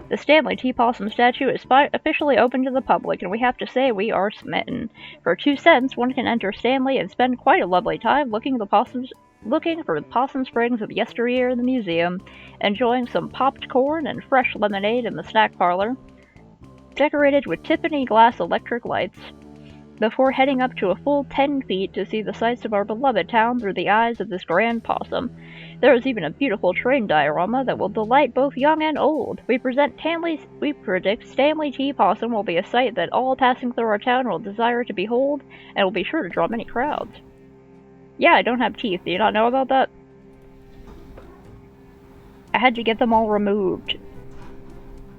The Stanley T. Possum statue is officially open to the public, and we have to say we are smitten. For 2 cents, one can enter Stanley and spend quite a lovely time looking for the possum springs of yesteryear in the museum, enjoying some popped corn and fresh lemonade in the snack parlor, decorated with Tiffany glass electric lights, before heading up to a full 10 feet to see the sights of our beloved town through the eyes of this grand possum. There is even a beautiful train diorama that will delight both young and old. We predict Stanley T. Possum will be a sight that all passing through our town will desire to behold, and will be sure to draw many crowds. Yeah, I don't have teeth. Do you not know about that? I had to get them all removed.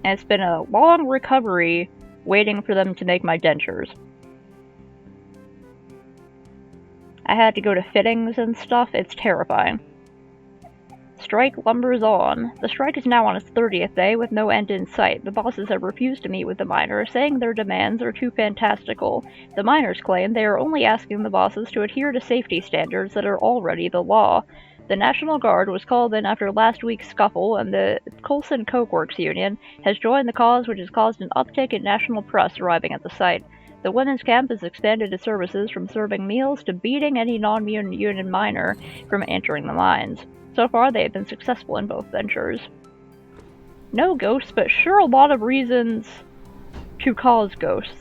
And it's been a long recovery waiting for them to make my dentures. I had to go to fittings and stuff. It's terrifying. Strike lumbers on. The strike is now on its 30th day with no end in sight. The bosses have refused to meet with the miners, saying their demands are too fantastical. The miners claim they are only asking the bosses to adhere to safety standards that are already the law. The National Guard was called in after last week's scuffle, and the Coulson Coke Works Union has joined the cause, which has caused an uptick in national press arriving at the site. The women's camp has expanded its services from serving meals to beating any non-union miner from entering the mines. So far, they have been successful in both ventures. No ghosts, but sure a lot of reasons to cause ghosts.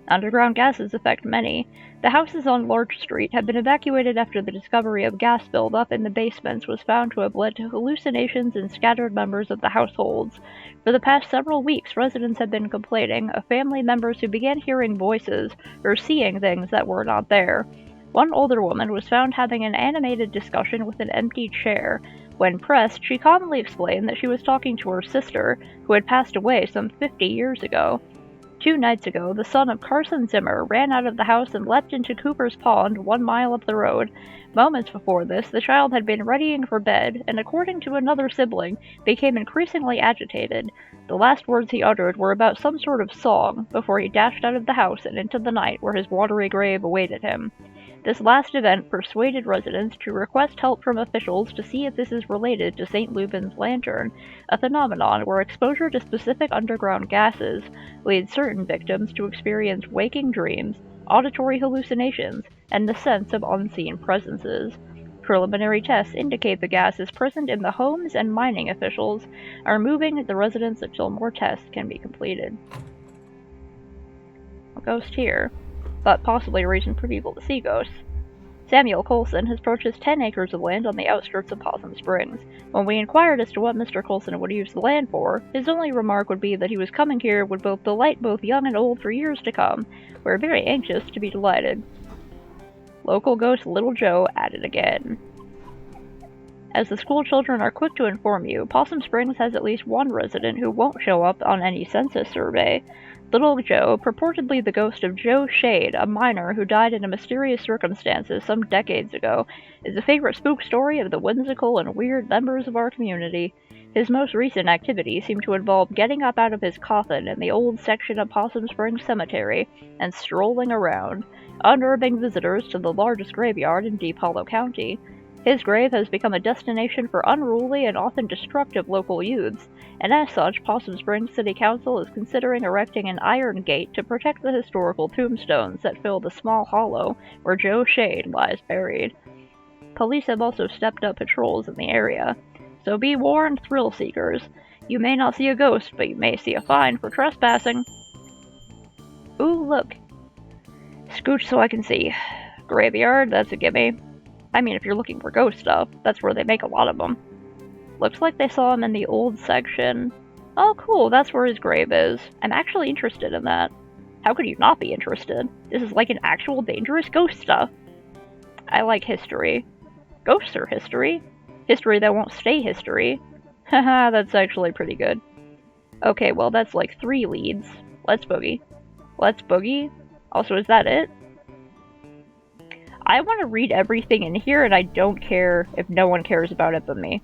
Underground gases affect many. The houses on Larch Street have been evacuated after the discovery of gas buildup in the basements was found to have led to hallucinations in scattered members of the households. For the past several weeks, residents have been complaining of family members who began hearing voices or seeing things that were not there. One older woman was found having an animated discussion with an empty chair. When pressed, she calmly explained that she was talking to her sister, who had passed away some 50 years ago. 2 nights ago, the son of Carson Zimmer ran out of the house and leapt into Cooper's Pond 1 mile up the road. Moments before this, the child had been readying for bed, and according to another sibling, became increasingly agitated. The last words he uttered were about some sort of song, before he dashed out of the house and into the night where his watery grave awaited him. This last event persuaded residents to request help from officials to see if this is related to St. Lubin's lantern, a phenomenon where exposure to specific underground gases leads certain victims to experience waking dreams, auditory hallucinations, and the sense of unseen presences. Preliminary tests indicate the gas is present in the homes, and mining officials are moving the residents until more tests can be completed. A ghost here, but possibly a reason for people to see ghosts. Samuel Coulson has purchased 10 acres of land on the outskirts of Possum Springs. When we inquired as to what Mr. Coulson would use the land for, his only remark would be that he was coming here would both delight both young and old for years to come. We're very anxious to be delighted. Local ghost Little Joe at it again. As the school children are quick to inform you, Possum Springs has at least one resident who won't show up on any census survey. Little Joe, purportedly the ghost of Joe Shade, a miner who died in mysterious circumstances some decades ago, is a favorite spook story of the whimsical and weird members of our community. His most recent activities seem to involve getting up out of his coffin in the old section of Possum Springs Cemetery and strolling around, unnerving visitors to the largest graveyard in Deep Hollow County. His grave has become a destination for unruly and often destructive local youths, and as such, Possum Springs City Council is considering erecting an iron gate to protect the historical tombstones that fill the small hollow where Joe Shade lies buried. Police have also stepped up patrols in the area, so be warned, thrill seekers. You may not see a ghost, but you may see a fine for trespassing. Ooh, look. Scooch so I can see. Graveyard, that's a gimme. I mean, if you're looking for ghost stuff, that's where they make a lot of them. Looks like they saw him in the old section. Oh, cool, that's where his grave is. I'm actually interested in that. How could you not be interested? This is like an actual dangerous ghost stuff. I like history. Ghosts are history. History that won't stay history. Haha, that's actually pretty good. Okay, well, that's like 3 leads. Let's boogie. Let's boogie. Also, is that it? I want to read everything in here, and I don't care if no one cares about it but me.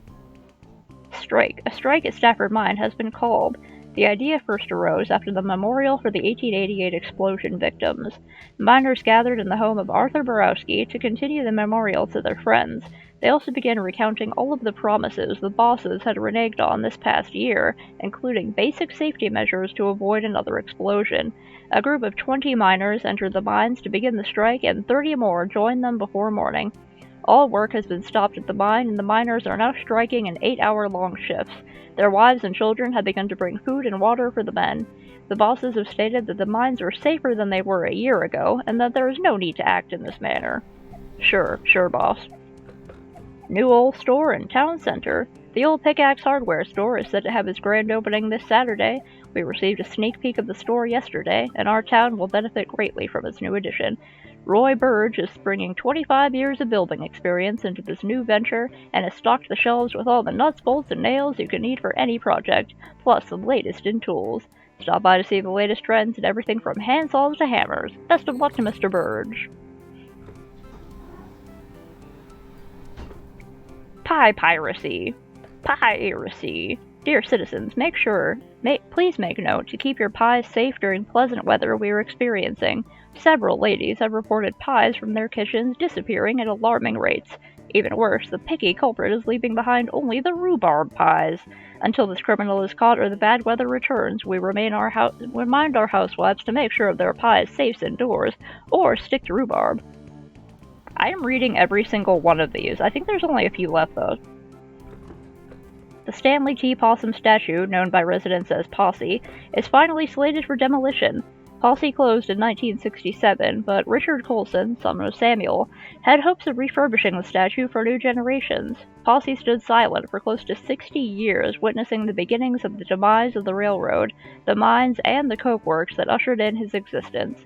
Strike. A strike at Stafford Mine has been called. The idea first arose after the memorial for the 1888 explosion victims. Miners gathered in the home of Arthur Borowski to continue the memorial to their friends. They also began recounting all of the promises the bosses had reneged on this past year, including basic safety measures to avoid another explosion. A group of 20 miners entered the mines to begin the strike, and 30 more joined them before morning. All work has been stopped at the mine, and the miners are now striking in 8-hour-long shifts. Their wives and children have begun to bring food and water for the men. The bosses have stated that the mines are safer than they were a year ago, and that there is no need to act in this manner. Sure, boss. New old store in town center. The old Pickaxe Hardware store is said to have its grand opening this Saturday. We received a sneak peek of the store yesterday, and our town will benefit greatly from its new addition. Roy Burge is bringing 25 years of building experience into this new venture, and has stocked the shelves with all the nuts, bolts, and nails you can need for any project, plus the latest in tools. Stop by to see the latest trends in everything from handsaws to hammers. Best of luck to Mr. Burge. Piracy. Dear citizens, please make note to keep your pies safe during pleasant weather we are experiencing. Several ladies have reported pies from their kitchens disappearing at alarming rates. Even worse, the picky culprit is leaving behind only the rhubarb pies. Until this criminal is caught or the bad weather returns, we remind our housewives to make sure their pies safe indoors, or stick to rhubarb. I am reading every single one of these. I think there's only a few left, though. The Stanley T. Possum statue, known by residents as Posse, is finally slated for demolition. Posse closed in 1967, but Richard Coulson, son of Samuel, had hopes of refurbishing the statue for new generations. Posse stood silent for close to 60 years, witnessing the beginnings of the demise of the railroad, the mines, and the coke works that ushered in his existence.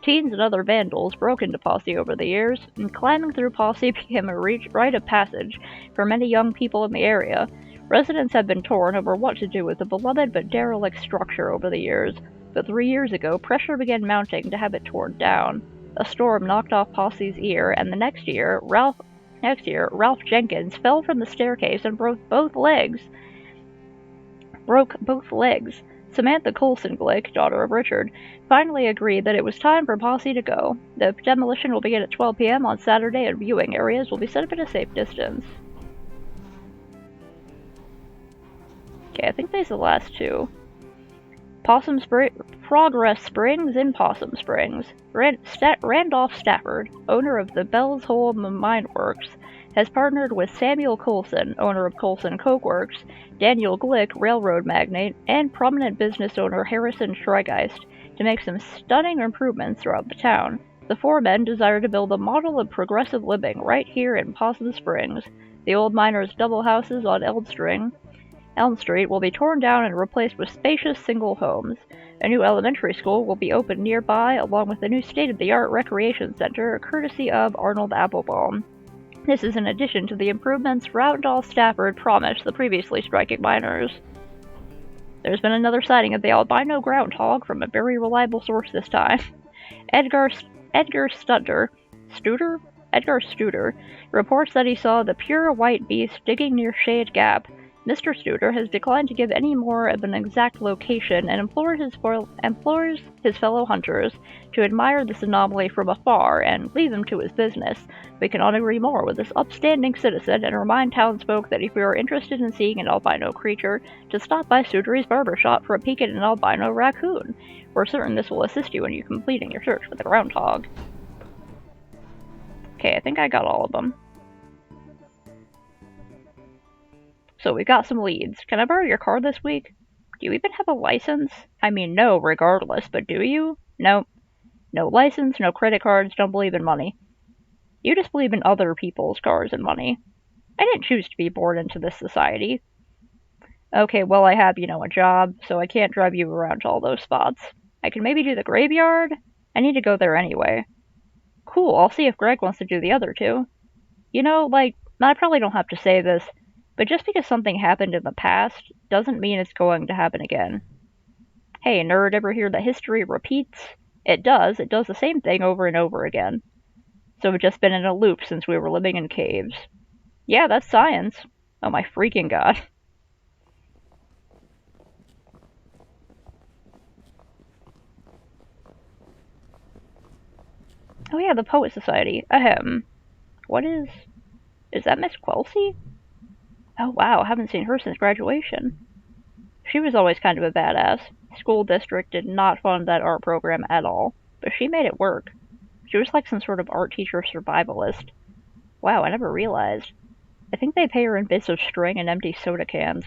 Teens and other vandals broke into Posse over the years, and climbing through Posse became a rite of passage for many young people in the area. Residents have been torn over what to do with the beloved but derelict structure over the years, but 3 years ago pressure began mounting to have it torn down. A storm knocked off Posse's ear, and the next year, Ralph Jenkins fell from the staircase and broke both legs. Samantha Coulson Glick, daughter of Richard, finally agreed that it was time for Posse to go. The demolition will begin at 12 p.m. on Saturday, and viewing areas will be set up at a safe distance. Okay, I think these are the last two. Progress Springs in Possum Springs. Randolph Stafford, owner of the Bell's Hole Mine Works, has partnered with Samuel Coulson, owner of Coulson Coke Works, Daniel Glick, railroad magnate, and prominent business owner Harrison Schreigeist to make some stunning improvements throughout the town. The four men desire to build a model of progressive living right here in Possum Springs. The old miners' double houses on Elm Street will be torn down and replaced with spacious single homes. A new elementary school will be opened nearby, along with a new state-of-the-art recreation center, courtesy of Arnold Applebaum. This is in addition to the improvements Roundall Stafford promised the previously striking miners. There's been another sighting of the albino groundhog from a very reliable source this time. Edgar Studer reports that he saw the pure white beast digging near Shade Gap. Mr. Studer has declined to give any more of an exact location and implores his fellow hunters to admire this anomaly from afar and leave him to his business. We can all agree more with this upstanding citizen and remind townsfolk that if we are interested in seeing an albino creature, to stop by Studery's barbershop for a peek at an albino raccoon. We're certain this will assist you in you completing your search for the groundhog. Okay, I think I got all of them. So we got some leads. Can I borrow your car this week? Do you even have a license? I mean, no, regardless, but do you? Nope. No license, no credit cards, don't believe in money. You just believe in other people's cars and money. I didn't choose to be born into this society. Okay, well, I have, a job, so I can't drive you around to all those spots. I can maybe do the graveyard? I need to go there anyway. Cool, I'll see if Greg wants to do the other two. I probably don't have to say this, but just because something happened in the past doesn't mean it's going to happen again. Hey, nerd, ever hear that history repeats? It does the same thing over and over again. So we've just been in a loop since we were living in caves. Yeah, that's science. Oh my freaking god. Oh yeah, the Poet Society. What is that Miss Quelcy? Oh wow, I haven't seen her since graduation. She was always kind of a badass. School district did not fund that art program at all, but she made it work. She was like some sort of art teacher survivalist. Wow, I never realized. I think they pay her in bits of string and empty soda cans.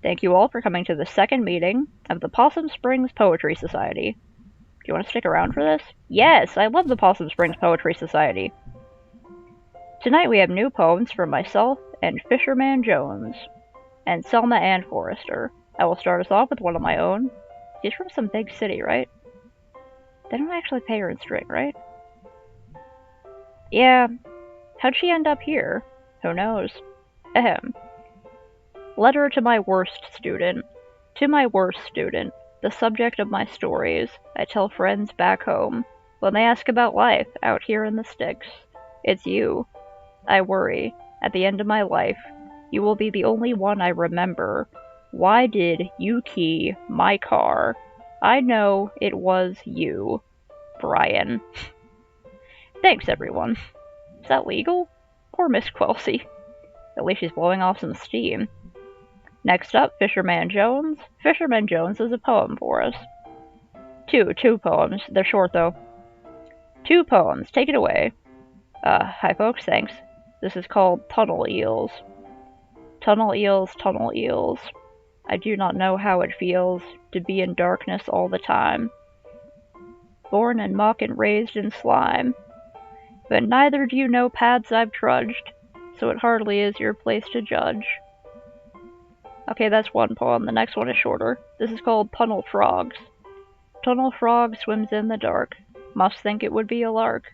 Thank you all for coming to the second meeting of the Possum Springs Poetry Society. Do you want to stick around for this? Yes, I love the Possum Springs Poetry Society. Tonight we have new poems from myself and Fisherman Jones, and Selma Ann Forrester. I will start us off with one of my own. She's from some big city, right? They don't actually pay her in string, right? Yeah. How'd she end up here? Who knows? Ahem. Letter to my worst student. To my worst student, the subject of my stories, I tell friends back home, when they ask about life out here in the sticks. It's you. I worry. At the end of my life, you will be the only one I remember. Why did you key my car? I know it was you, Brian. Thanks, everyone. Is that legal? Poor Miss Quelcy. At least she's blowing off some steam. Next up, Fisherman Jones. Fisherman Jones has a poem for us. Two poems. They're short, though. 2 poems. Take it away. Hi, folks. Thanks. This is called Tunnel Eels. Tunnel eels, tunnel eels. I do not know how it feels to be in darkness all the time. Born in muck and raised in slime. But neither do you know paths I've trudged, so it hardly is your place to judge. Okay, that's one poem. The next one is shorter. This is called Tunnel Frogs. Tunnel frog swims in the dark. Must think it would be a lark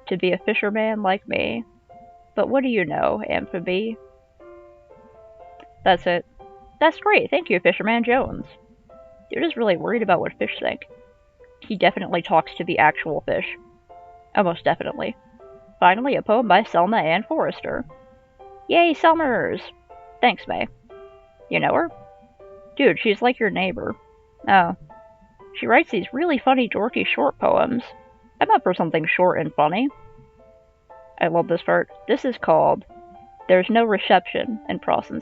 to be a fisherman like me. But what do you know, Amphibie? That's it. That's great, thank you, Fisherman Jones. Dude is really worried about what fish think. He definitely talks to the actual fish. Almost definitely. Finally, a poem by Selma Ann Forrester. Yay, Summers! Thanks, May. You know her? Dude, she's like your neighbor. Oh. She writes these really funny, dorky short poems. I'm up for something short and funny. I love this part. This is called There's No Reception in Possum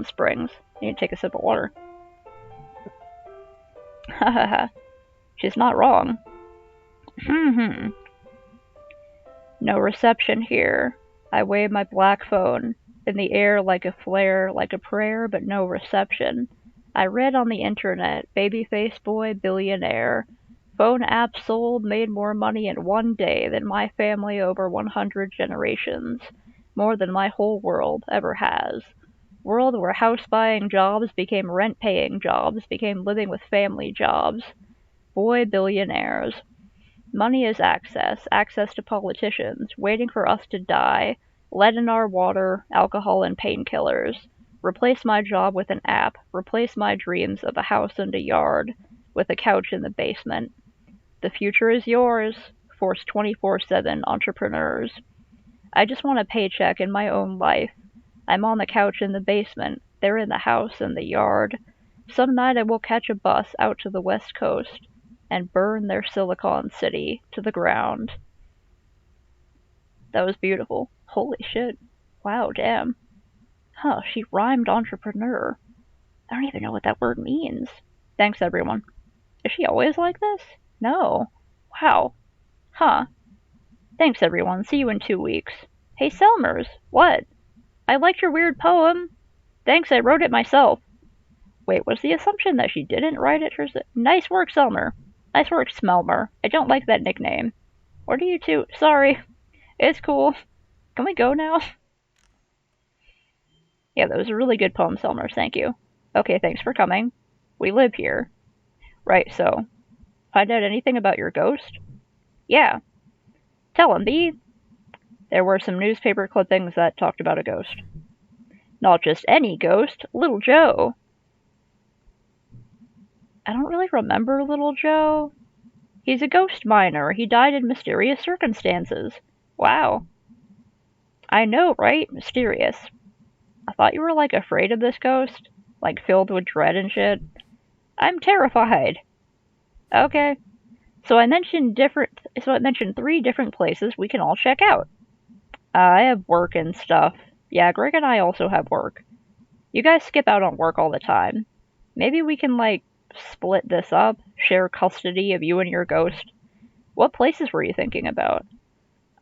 Springs. You need to take a sip of water. Hahaha. She's not wrong. No reception here. I wave my black phone. In the air like a flare, like a prayer, but no reception. I read on the internet, babyface boy, billionaire. Phone app sold, made more money in one day than my family over 100 generations. More than my whole world ever has. World where house-buying jobs became rent-paying jobs, became living with family jobs. Boy billionaires. Money is access, access to politicians, waiting for us to die, lead in our water, alcohol and painkillers. Replace my job with an app, replace my dreams of a house and a yard, with a couch in the basement. The future is yours, force 24/7 entrepreneurs. I just want a paycheck in my own life. I'm on the couch in the basement, they're in the house and the yard. Some night I will catch a bus out to the west coast and burn their Silicon City to the ground. That was beautiful. Holy shit. Wow, damn. Huh, she rhymed entrepreneur. I don't even know what that word means. Thanks, everyone. Is she always like this? No. Wow. Huh. Thanks, everyone. See you in 2 weeks. Hey, Selmers. What? I liked your weird poem. Thanks, I wrote it myself. Wait, was the assumption that she didn't write it herself? Nice work, Selmer. Nice work, Smelmer. I don't like that nickname. Or do you too? Sorry. It's cool. Can we go now? Yeah, that was a really good poem, Selmer. Thank you. Okay, thanks for coming. We live here. Right, so. Find out anything about your ghost? Yeah. Tell him, B. There were some newspaper clippings that talked about a ghost. Not just any ghost, Little Joe. I don't really remember Little Joe. He's a ghost miner. He died in mysterious circumstances. Wow. I know, right? Mysterious. I thought you were, like, afraid of this ghost? Like, filled with dread and shit? I'm terrified. Okay. So I mentioned 3 different places we can all check out. I have work and stuff. Yeah, Greg and I also have work. You guys skip out on work all the time. Maybe we can, like, split this up, share custody of you and your ghost. What places were you thinking about?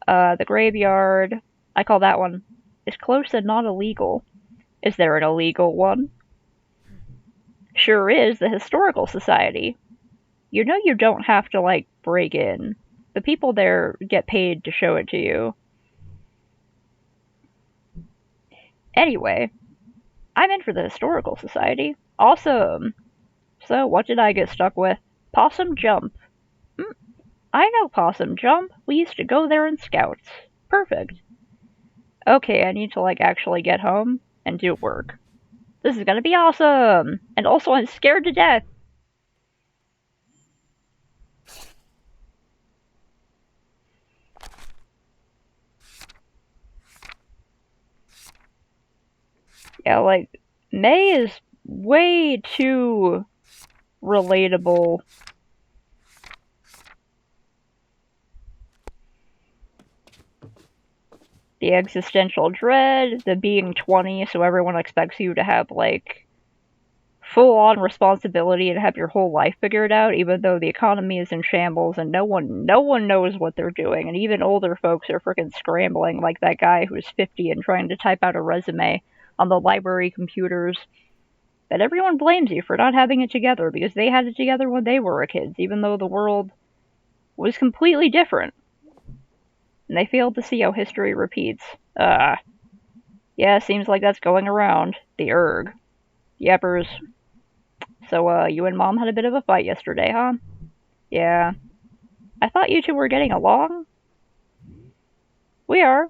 The graveyard. I call that one. It's close and not illegal. Is there an illegal one? Sure is, the Historical Society. You know you don't have to, like, break in. The people there get paid to show it to you. Anyway, I'm in for the Historical Society. Awesome. So, what did I get stuck with? Possum Jump. I know Possum Jump. We used to go there in Scouts. Perfect. Okay, I need to, like, actually get home and do work. This is gonna be awesome! And also, I'm scared to death! Yeah, like, May is way too relatable. The existential dread, the being 20, so everyone expects you to have, like, full-on responsibility and have your whole life figured out, even though the economy is in shambles and no one knows what they're doing, and even older folks are freaking scrambling, like that guy who's 50 and trying to type out a resume on the library computers. But everyone blames you for not having it together, because they had it together when they were kids, even though the world was completely different. And they failed to see how history repeats. Yeah, seems like that's going around. The erg. Yeppers. So, you and Mom had a bit of a fight yesterday, huh? Yeah. I thought you two were getting along? We are.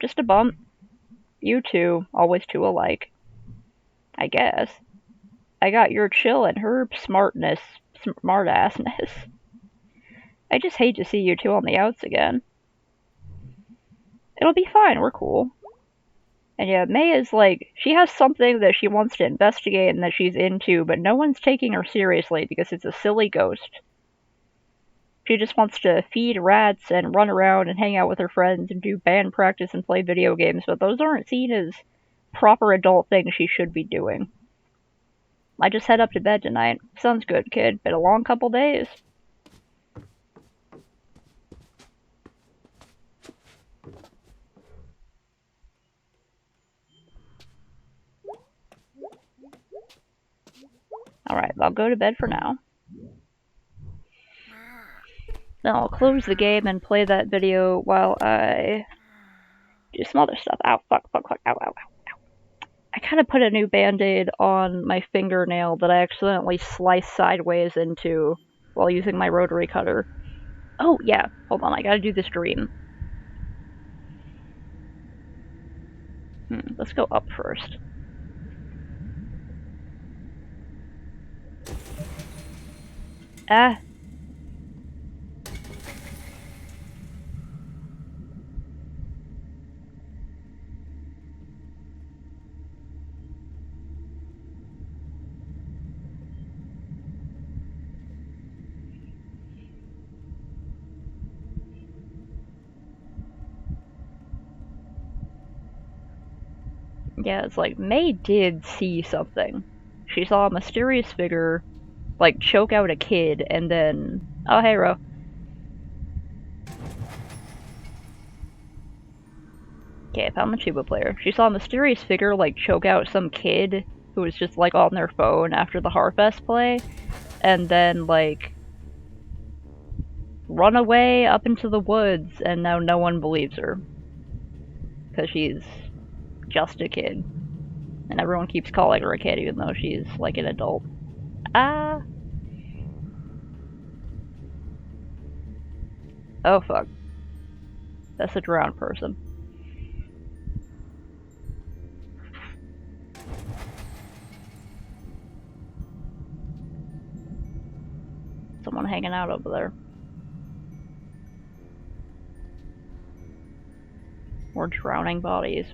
Just a bump. You two, always two alike. I guess. I got your chill and her smartassness. I just hate to see you two on the outs again. It'll be fine, we're cool. And yeah, May is like, she has something that she wants to investigate and that she's into, but no one's taking her seriously because it's a silly ghost. She just wants to feed rats and run around and hang out with her friends and do band practice and play video games, but those aren't seen as proper adult things she should be doing. I just head up to bed tonight. Sounds good, kid. Been a long couple days. Alright, I'll go to bed for now. Then I'll close the game and play that video while I do some other stuff. Ow, fuck, ow, ow, ow, ow. I kind of put a new band-aid on my fingernail that I accidentally sliced sideways into while using my rotary cutter. Oh, yeah, hold on, I gotta do this dream. Let's go up first. Ah. Yeah, it's like, May did see something. She saw a mysterious figure, like, choke out a kid, and then... Oh, hey, Ro. Okay, I found the tuba player. She saw a mysterious figure, like, choke out some kid who was just, like, on their phone after the Harfest play, and then, like, run away up into the woods, and now no one believes her. Because she's just a kid. And everyone keeps calling her a kid even though she's, like, an adult. Ah! Oh, fuck. That's a drowned person. Someone hanging out over there. More drowning bodies.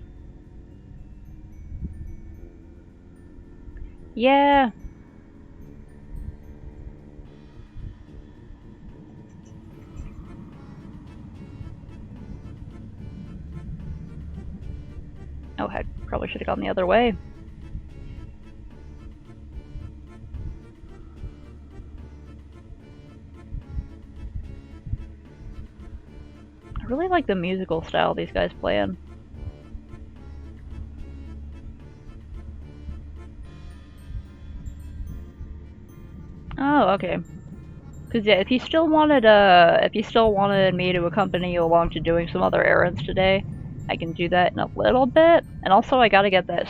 Yeah. Oh heck, probably should have gone the other way. I really like the musical style these guys play in. Oh, okay. Cause yeah, if you still wanted me to accompany you along to doing some other errands today, I can do that in a little bit. And also I gotta get that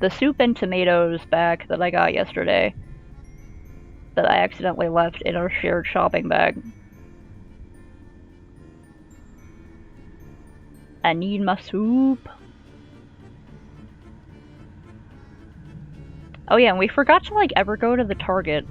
the soup and tomatoes back that I got yesterday. That I accidentally left in our shared shopping bag. I need my soup. Oh yeah, and we forgot to, like, ever go to the Target.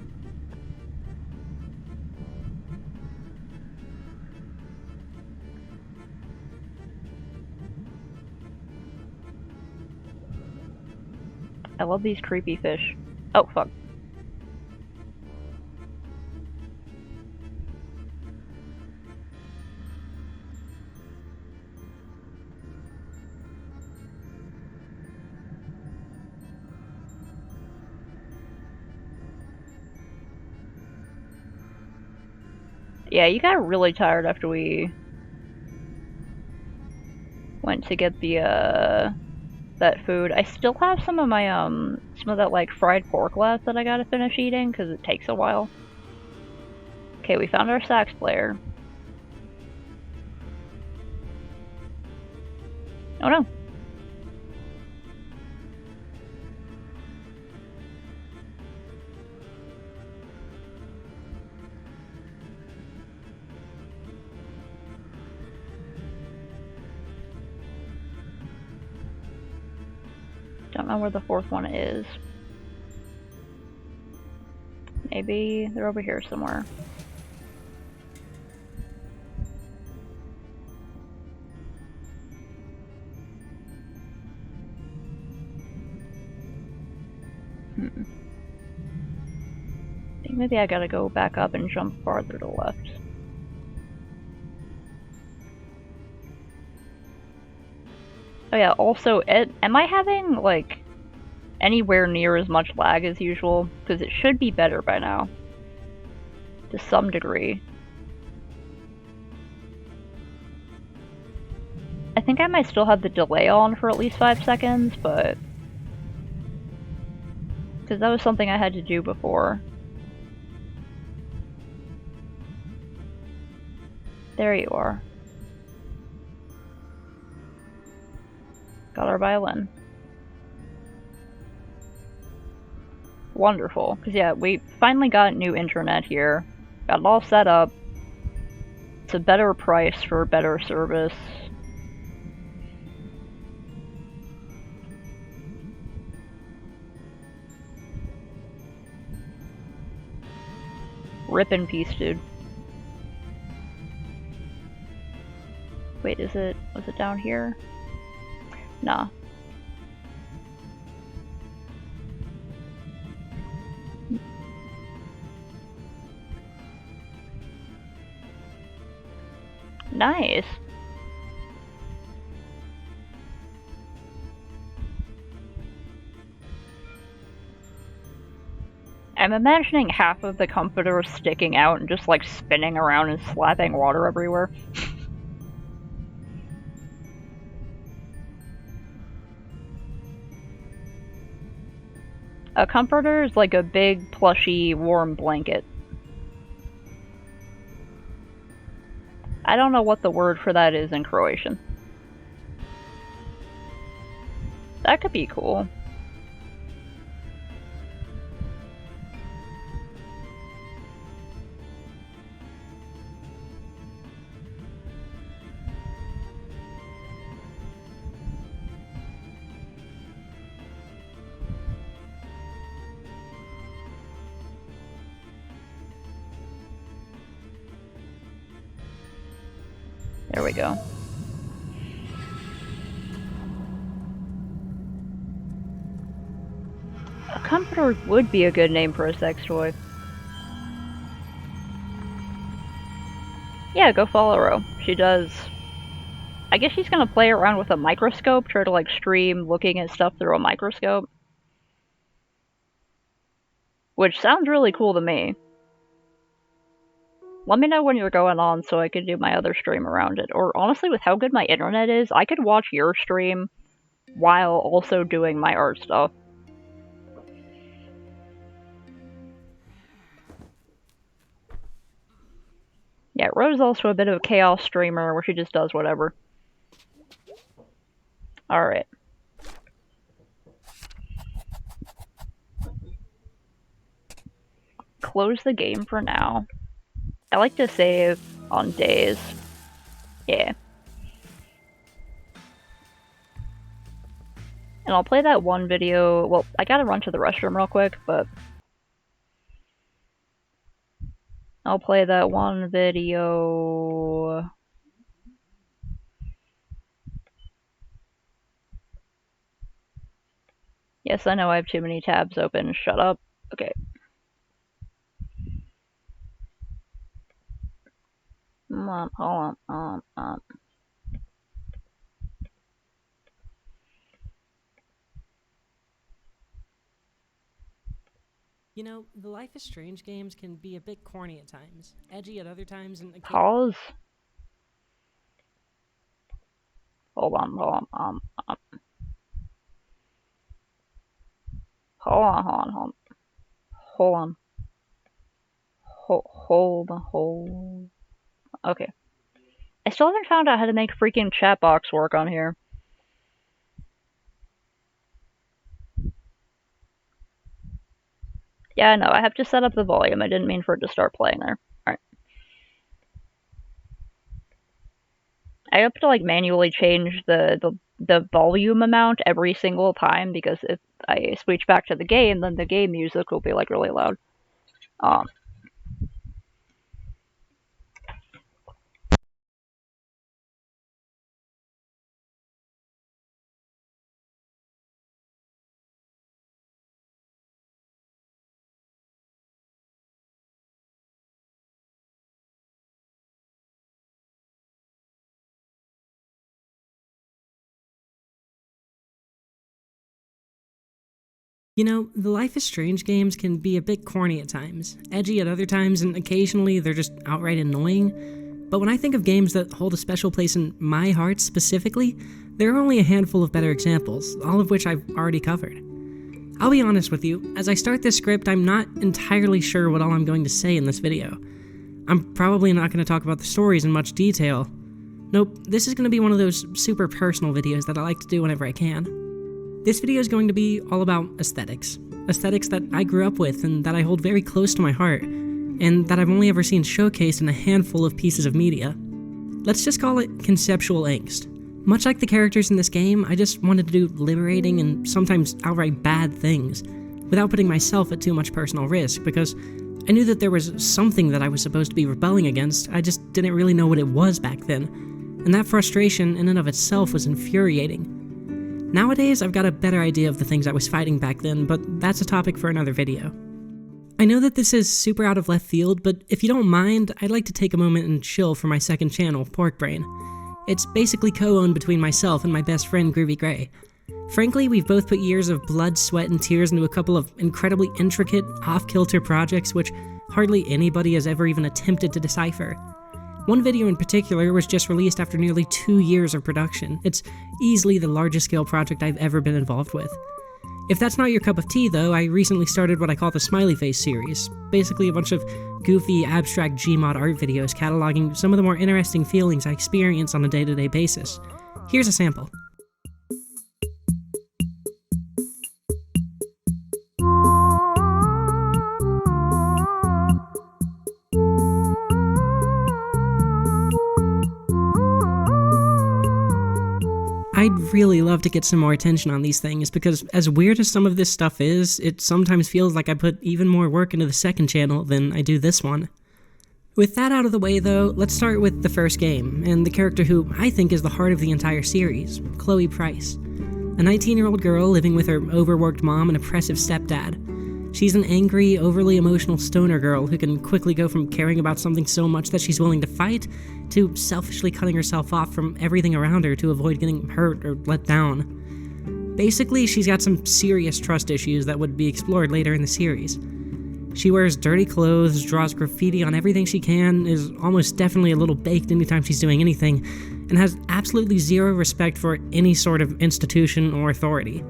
I love these creepy fish. Oh, fuck. Yeah, you got really tired after we went to get the, that food. I still have some of my, some of that, like, fried pork left that I gotta finish eating, because it takes a while. Okay, we found our sax player. Oh no. Don't know where the fourth one is. Maybe they're over here somewhere. I think maybe I gotta go back up and jump farther to the left. Oh yeah, also, am I having, like, anywhere near as much lag as usual? Because it should be better by now. To some degree. I think I might still have the delay on for at least 5 seconds, but... Because that was something I had to do before. There you are. Got our violin. Wonderful. Because yeah, we finally got new internet here. Got it all set up. It's a better price for better service. Rip in peace, dude. Wait, was it down here? Nah. Nice. I'm imagining half of the comforter sticking out and just like spinning around and slapping water everywhere. A comforter is like a big, plushy, warm blanket. I don't know what the word for that is in Croatian. That could be cool. There we go. A comforter would be a good name for a sex toy. Yeah, go follow Ro. She does... I guess she's gonna play around with a microscope, try to like stream looking at stuff through a microscope. Which sounds really cool to me. Let me know when you're going on so I could do my other stream around it. Or honestly, with how good my internet is, I could watch your stream while also doing my art stuff. Yeah, Ro's also a bit of a chaos streamer where she just does whatever. Alright. Close the game for now. I like to save on days. Yeah. And I'll play that one video. Well, I gotta run to the restroom real quick, but I'll play that one video. Yes, I know I have too many tabs open. Shut up. Okay. Hold on. You know, the Life is Strange games can be a bit corny at times, edgy at other times, and pause. Hold on. Hold on. Okay. I still haven't found out how to make freaking chat box work on here. Yeah, no, I have to set up the volume. I didn't mean for it to start playing there. Alright. I have to like manually change the volume amount every single time because if I switch back to the game, then the game music will be like really loud. You know, the Life is Strange games can be a bit corny at times, edgy at other times, and occasionally they're just outright annoying. But when I think of games that hold a special place in my heart specifically, there are only a handful of better examples, all of which I've already covered. I'll be honest with you, as I start this script, I'm not entirely sure what all I'm going to say in this video. I'm probably not going to talk about the stories in much detail. Nope, this is going to be one of those super personal videos that I like to do whenever I can. This video is going to be all about aesthetics. Aesthetics that I grew up with and that I hold very close to my heart, and that I've only ever seen showcased in a handful of pieces of media. Let's just call it conceptual angst. Much like the characters in this game, I just wanted to do liberating and sometimes outright bad things, without putting myself at too much personal risk, because I knew that there was something that I was supposed to be rebelling against, I just didn't really know what it was back then, and that frustration in and of itself was infuriating. Nowadays, I've got a better idea of the things I was fighting back then, but that's a topic for another video. I know that this is super out of left field, but if you don't mind, I'd like to take a moment and chill for my second channel, Pork Brain. It's basically co-owned between myself and my best friend, Groovy Gray. Frankly, we've both put years of blood, sweat, and tears into a couple of incredibly intricate, off-kilter projects which hardly anybody has ever even attempted to decipher. One video in particular was just released after nearly 2 years of production. It's easily the largest scale project I've ever been involved with. If that's not your cup of tea though, I recently started what I call the Smiley Face series, basically a bunch of goofy, abstract Gmod art videos cataloging some of the more interesting feelings I experience on a day-to-day basis. Here's a sample. I'd really love to get some more attention on these things, because as weird as some of this stuff is, it sometimes feels like I put even more work into the second channel than I do this one. With that out of the way though, let's start with the first game, and the character who I think is the heart of the entire series, Chloe Price. A 19-year-old girl living with her overworked mom and oppressive stepdad. She's an angry, overly emotional stoner girl who can quickly go from caring about something so much that she's willing to fight, to selfishly cutting herself off from everything around her to avoid getting hurt or let down. Basically, she's got some serious trust issues that would be explored later in the series. She wears dirty clothes, draws graffiti on everything she can, is almost definitely a little baked anytime she's doing anything, and has absolutely zero respect for any sort of institution or authority.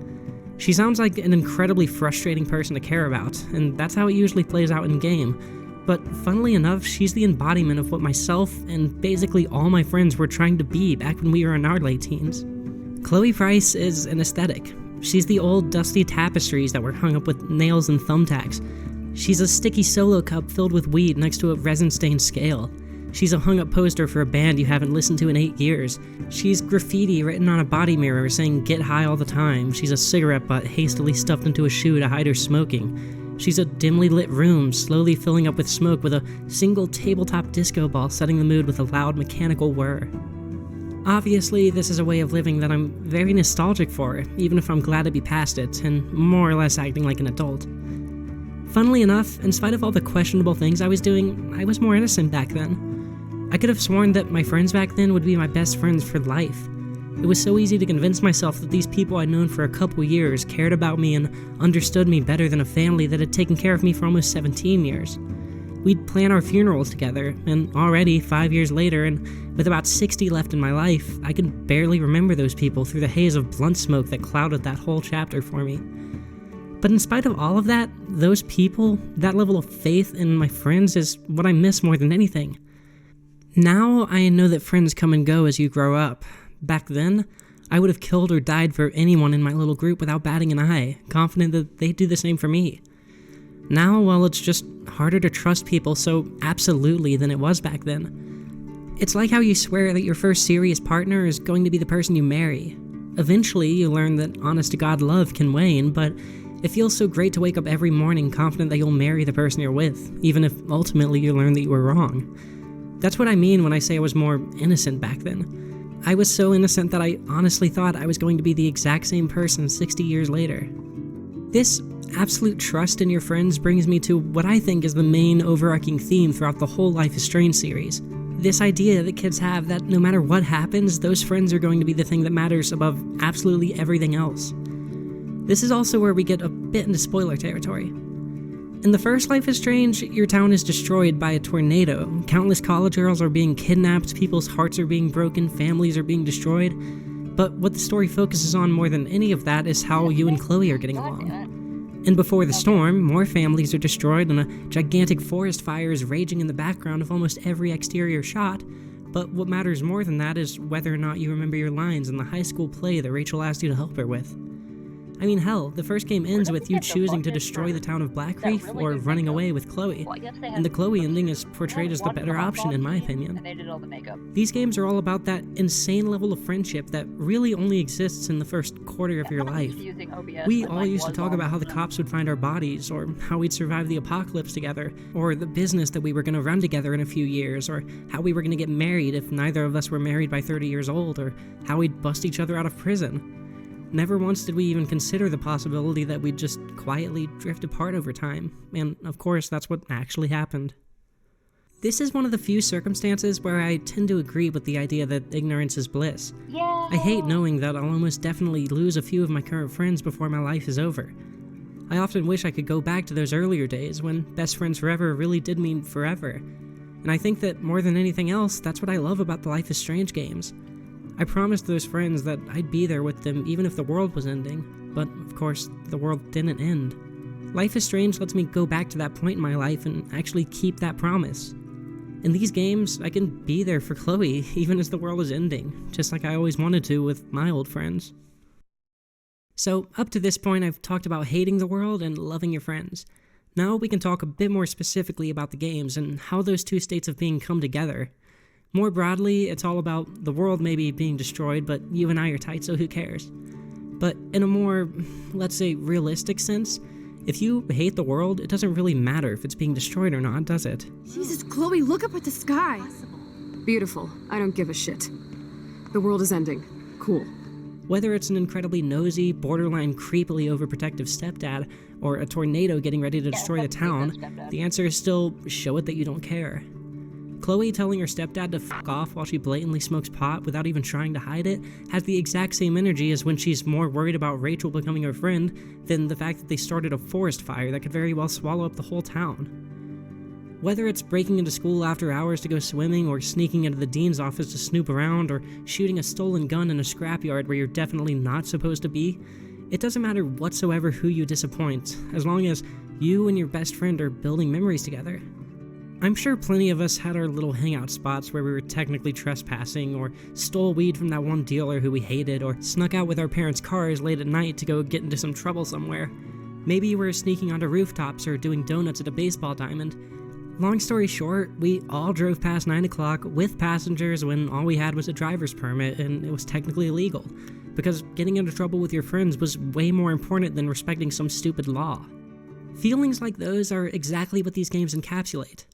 She sounds like an incredibly frustrating person to care about, and that's how it usually plays out in-game. But funnily enough, she's the embodiment of what myself and basically all my friends were trying to be back when we were in our late teens. Chloe Price is an aesthetic. She's the old dusty tapestries that were hung up with nails and thumbtacks. She's a sticky solo cup filled with weed next to a resin-stained scale. She's a hung-up poster for a band you haven't listened to in 8 years. She's graffiti written on a body mirror saying "get high all the time." She's a cigarette butt hastily stuffed into a shoe to hide her smoking. She's a dimly lit room slowly filling up with smoke with a single tabletop disco ball setting the mood with a loud mechanical whir. Obviously, this is a way of living that I'm very nostalgic for, even if I'm glad to be past it, and more or less acting like an adult. Funnily enough, in spite of all the questionable things I was doing, I was more innocent back then. I could have sworn that my friends back then would be my best friends for life. It was so easy to convince myself that these people I'd known for a couple years cared about me and understood me better than a family that had taken care of me for almost 17 years. We'd plan our funerals together, and already, 5 years later, and with about 60 left in my life, I can barely remember those people through the haze of blunt smoke that clouded that whole chapter for me. But in spite of all of that, those people, that level of faith in my friends is what I miss more than anything. Now, I know that friends come and go as you grow up. Back then, I would have killed or died for anyone in my little group without batting an eye, confident that they'd do the same for me. Now, well, it's just harder to trust people so absolutely than it was back then. It's like how you swear that your first serious partner is going to be the person you marry. Eventually, you learn that honest-to-God love can wane, but it feels so great to wake up every morning confident that you'll marry the person you're with, even if ultimately you learn that you were wrong. That's what I mean when I say I was more innocent back then. I was so innocent that I honestly thought I was going to be the exact same person 60 years later. This absolute trust in your friends brings me to what I think is the main overarching theme throughout the whole Life is Strange series. This idea that kids have that no matter what happens, those friends are going to be the thing that matters above absolutely everything else. This is also where we get a bit into spoiler territory. In the first Life is Strange, your town is destroyed by a tornado. Countless college girls are being kidnapped, people's hearts are being broken, families are being destroyed. But what the story focuses on more than any of that is how you and Chloe are getting along. And before the storm, more families are destroyed and a gigantic forest fire is raging in the background of almost every exterior shot. But what matters more than that is whether or not you remember your lines in the high school play that Rachel asked you to help her with. I mean, hell, the first game ends with you choosing to destroy the town of Blackreef or running away with Chloe, and the Chloe ending is portrayed as the better option in my opinion. These games are all about that insane level of friendship that really only exists in the first quarter of your life. We all used to talk about how the cops would find our bodies, or how we'd survive the apocalypse together, or the business that we were going to run together in a few years, or how we were going to get married if neither of us were married by 30 years old, or how we'd bust each other out of prison. Never once did we even consider the possibility that we'd just quietly drift apart over time, and of course that's what actually happened. This is one of the few circumstances where I tend to agree with the idea that ignorance is bliss. I hate knowing that I'll almost definitely lose a few of my current friends before my life is over. I often wish I could go back to those earlier days when best friends forever really did mean forever. And I think that more than anything else, that's what I love about the Life is Strange games. I promised those friends that I'd be there with them even if the world was ending, but of course, the world didn't end. Life is Strange lets me go back to that point in my life and actually keep that promise. In these games, I can be there for Chloe even as the world is ending, just like I always wanted to with my old friends. So, up to this point, I've talked about hating the world and loving your friends. Now we can talk a bit more specifically about the games and how those two states of being come together. More broadly, it's all about the world maybe being destroyed, but you and I are tight, so who cares? But in a more, let's say, realistic sense, if you hate the world, it doesn't really matter if it's being destroyed or not, does it? Jesus, Chloe, look up at the sky. Beautiful. I don't give a shit. The world is ending. Cool. Whether it's an incredibly nosy, borderline creepily overprotective stepdad, or a tornado getting ready to destroy the town, the answer is still show it that you don't care. Chloe telling her stepdad to fuck off while she blatantly smokes pot without even trying to hide it has the exact same energy as when she's more worried about Rachel becoming her friend than the fact that they started a forest fire that could very well swallow up the whole town. Whether it's breaking into school after hours to go swimming, or sneaking into the dean's office to snoop around, or shooting a stolen gun in a scrapyard where you're definitely not supposed to be, it doesn't matter whatsoever who you disappoint, as long as you and your best friend are building memories together. I'm sure plenty of us had our little hangout spots where we were technically trespassing, or stole weed from that one dealer who we hated, or snuck out with our parents' cars late at night to go get into some trouble somewhere. Maybe you were sneaking onto rooftops or doing donuts at a baseball diamond. Long story short, we all drove past 9 o'clock with passengers when all we had was a driver's permit and it was technically illegal, because getting into trouble with your friends was way more important than respecting some stupid law. Feelings like those are exactly what these games encapsulate.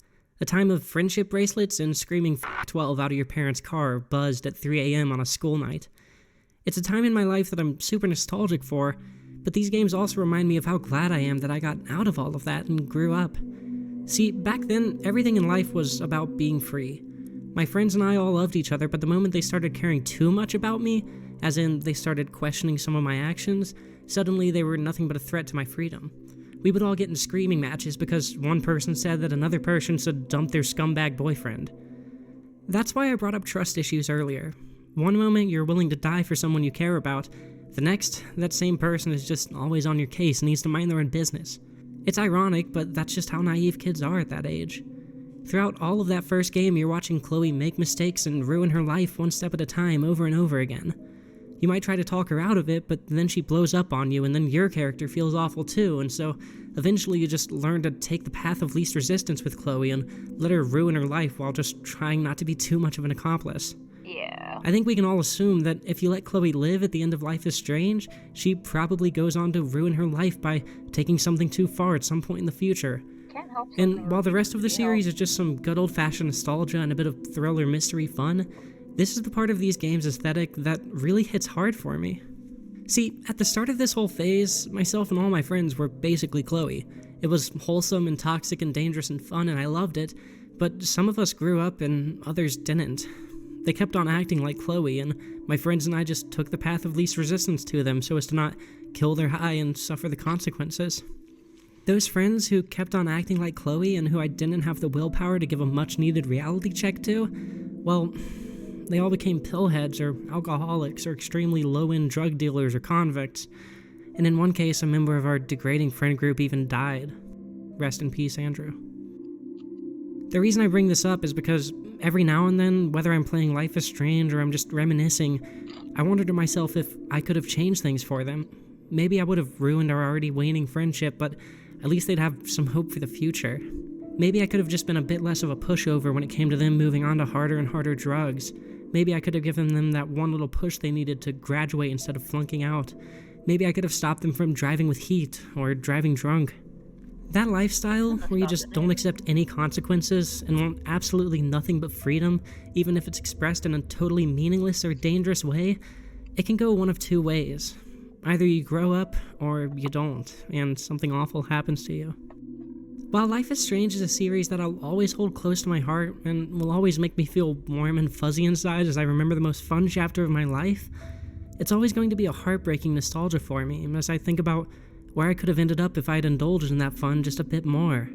A time of friendship bracelets and screaming F12 out of your parents' car buzzed at 3 a.m. on a school night. It's a time in my life that I'm super nostalgic for, but these games also remind me of how glad I am that I got out of all of that and grew up. See, back then, everything in life was about being free. My friends and I all loved each other, but the moment they started caring too much about me, as in they started questioning some of my actions, suddenly they were nothing but a threat to my freedom. We would all get in screaming matches because one person said that another person should dump their scumbag boyfriend. That's why I brought up trust issues earlier. One moment you're willing to die for someone you care about, the next, that same person is just always on your case and needs to mind their own business. It's ironic, but that's just how naive kids are at that age. Throughout all of that first game, you're watching Chloe make mistakes and ruin her life one step at a time over and over again. You might try to talk her out of it, but then she blows up on you, and then your character feels awful too, and so eventually you just learn to take the path of least resistance with Chloe and let her ruin her life while just trying not to be too much of an accomplice. Yeah. I think we can all assume that if you let Chloe live at the end of Life is Strange, she probably goes on to ruin her life by taking something too far at some point in the future. And while the rest of the series is just some good old-fashioned nostalgia and a bit of thriller mystery fun, this is the part of these games' aesthetic that really hits hard for me. See, at the start of this whole phase, myself and all my friends were basically Chloe. It was wholesome and toxic and dangerous and fun, and I loved it, but some of us grew up and others didn't. They kept on acting like Chloe, and my friends and I just took the path of least resistance to them so as to not kill their high and suffer the consequences. Those friends who kept on acting like Chloe and who I didn't have the willpower to give a much-needed reality check to, well, they all became pillheads or alcoholics or extremely low-end drug dealers or convicts. and in one case, a member of our degrading friend group even died. Rest in peace, Andrew. The reason I bring this up is because every now and then, whether I'm playing Life is Strange or I'm just reminiscing, I wonder to myself if I could have changed things for them. Maybe I would have ruined our already waning friendship, but at least they'd have some hope for the future. Maybe I could have just been a bit less of a pushover when it came to them moving on to harder and harder drugs. Maybe I could have given them that one little push they needed to graduate instead of flunking out. Maybe I could have stopped them from driving with heat or driving drunk. That lifestyle, where you just don't accept any consequences and want absolutely nothing but freedom, even if it's expressed in a totally meaningless or dangerous way, it can go one of two ways. Either you grow up, or you don't, and something awful happens to you. While Life is Strange is a series that I'll always hold close to my heart, and will always make me feel warm and fuzzy inside as I remember the most fun chapter of my life, it's always going to be a heartbreaking nostalgia for me as I think about where I could have ended up if I had indulged in that fun just a bit more.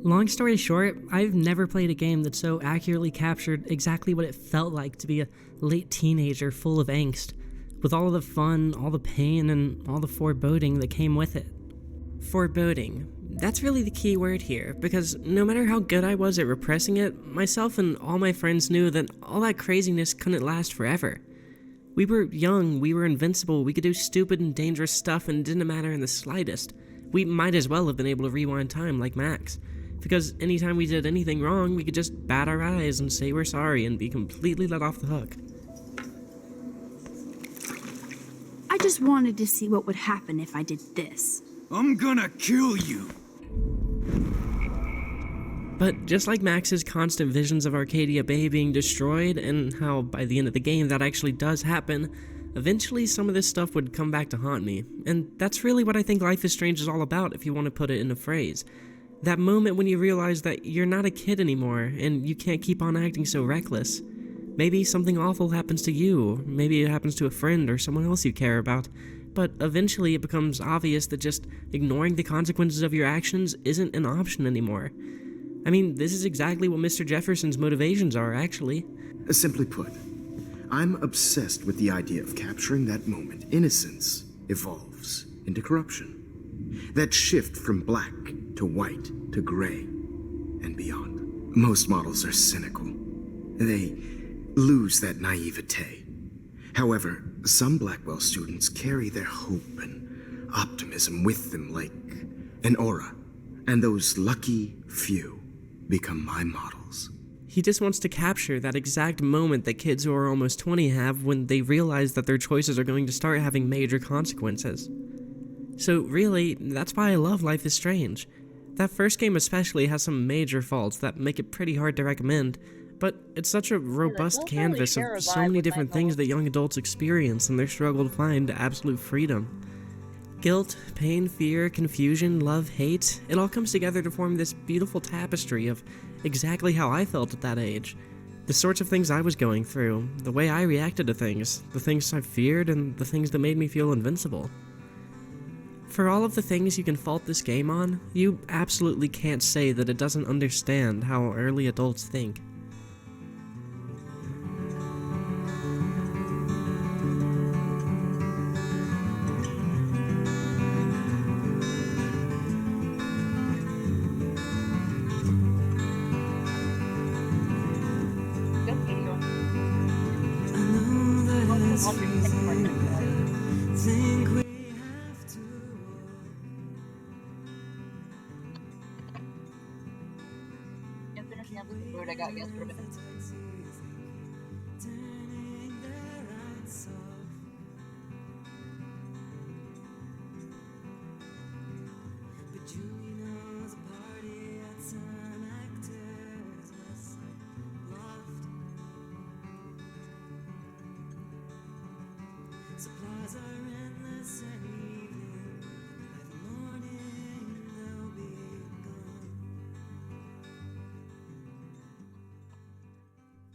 Long story short, I've never played a game that so accurately captured exactly what it felt like to be a late teenager full of angst, with all of the fun, all the pain, and all the foreboding that came with it. Foreboding. That's really the key word here, because no matter how good I was at repressing it, myself and all my friends knew that all that craziness couldn't last forever. We were young, we were invincible, we could do stupid and dangerous stuff and it didn't matter in the slightest. We might as well have been able to rewind time like Max, because anytime we did anything wrong, we could just bat our eyes and say we're sorry and be completely let off the hook. I just wanted to see what would happen if I did this. I'm gonna kill you! But just like Max's constant visions of Arcadia Bay being destroyed, and how by the end of the game that actually does happen, eventually some of this stuff would come back to haunt me. And that's really what I think Life is Strange is all about, if you want to put it in a phrase. That moment when you realize that you're not a kid anymore, and you can't keep on acting so reckless. Maybe something awful happens to you, maybe it happens to a friend or someone else you care about, but eventually it becomes obvious that just ignoring the consequences of your actions isn't an option anymore. I mean, this is exactly what Mr. Jefferson's motivations are, actually. Simply put, I'm obsessed with the idea of capturing that moment innocence evolves into corruption. That shift from black to white to gray and beyond. Most models are cynical. They lose that naivete. However, some Blackwell students carry their hope and optimism with them like an aura, and those lucky few become my models. He just wants to capture that exact moment that kids who are almost 20 have when they realize that their choices are going to start having major consequences. So really, that's why I love Life is Strange. That first game especially has some major faults that make it pretty hard to recommend, but it's such a robust canvas of so many different things that young adults experience in their struggle to find absolute freedom. Guilt, pain, fear, confusion, love, hate, it all comes together to form this beautiful tapestry of exactly how I felt at that age. The sorts of things I was going through, the way I reacted to things, the things I feared, and the things that made me feel invincible. For all of the things you can fault this game on, you absolutely can't say that it doesn't understand how early adults think. I got yesterday. Supplies are endless and evening, by the morning they'll be gone.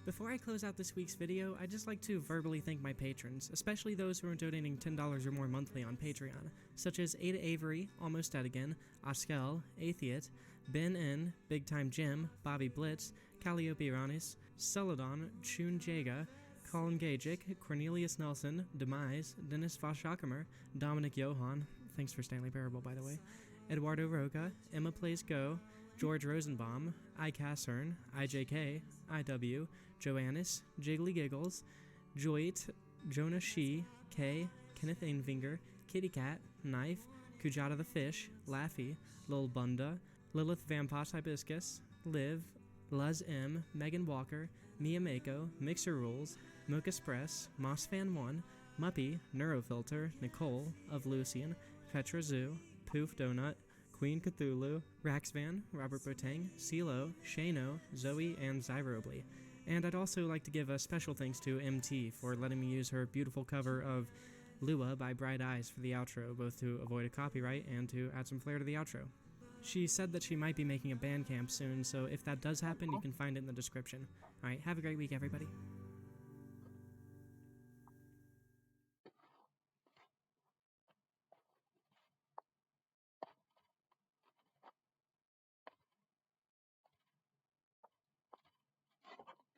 Before I close out this week's video, I'd just like to verbally thank my patrons, especially those who are donating $10 or more monthly on Patreon, such as Ada Avery, Almost Dead Again, Oskel, Atheist, Ben N, Big Time Jim, Bobby Blitz, Calliope Iranis, Celadon, Chun Jaga, Colin Gajic, Cornelius Nelson, Demise, Dennis Voshakamer, Dominic Johan, thanks for Stanley Parable, by the way, Eduardo Roca, Emma Plays Go, George Rosenbaum, iCassern, IJK, IW, Joannis, Jiggly Giggles, Joit, Jonah Shee, Kay, Kenneth Ainfinger, Kitty Cat, Knife, Kujata the Fish, Laffy, Lil Bunda, Lilith Vampas Hibiscus, Liv, Luz M, Megan Walker, Mia Mako, Mixer Rules, Mocha Express, Mossfan1, Muppy, Neurofilter, Nicole, of Lucian, Petra Zoo, Poof Donut, Queen Cthulhu, Raxvan, Robert Botang, CeeLo, Shano, Zoe, and Zyrobly. And I'd also like to give a special thanks to MT for letting me use her beautiful cover of Lua by Bright Eyes for the outro, both to avoid a copyright and to add some flair to the outro. She said that she might be making a Bandcamp soon, so if that does happen, you can find it in the description. Alright, have a great week, everybody.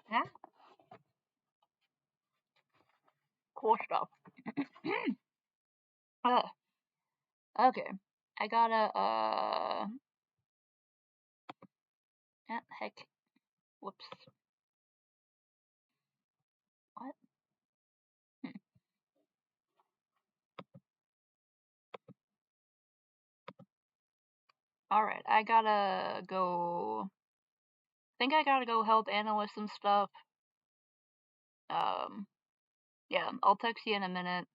Yeah. Cool stuff. Okay. I gotta, heck. Whoops. What? Alright, I gotta go. I think I gotta go help Anna with some stuff. Yeah, I'll text you in a minute.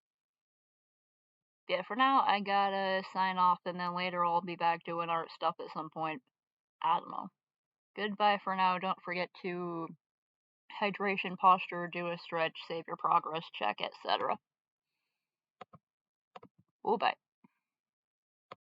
Yeah, for now, I gotta sign off, and then later I'll be back doing art stuff at some point. I don't know. Goodbye for now. Don't forget to hydration, posture, do a stretch, save your progress, check, etc. Oh, bye.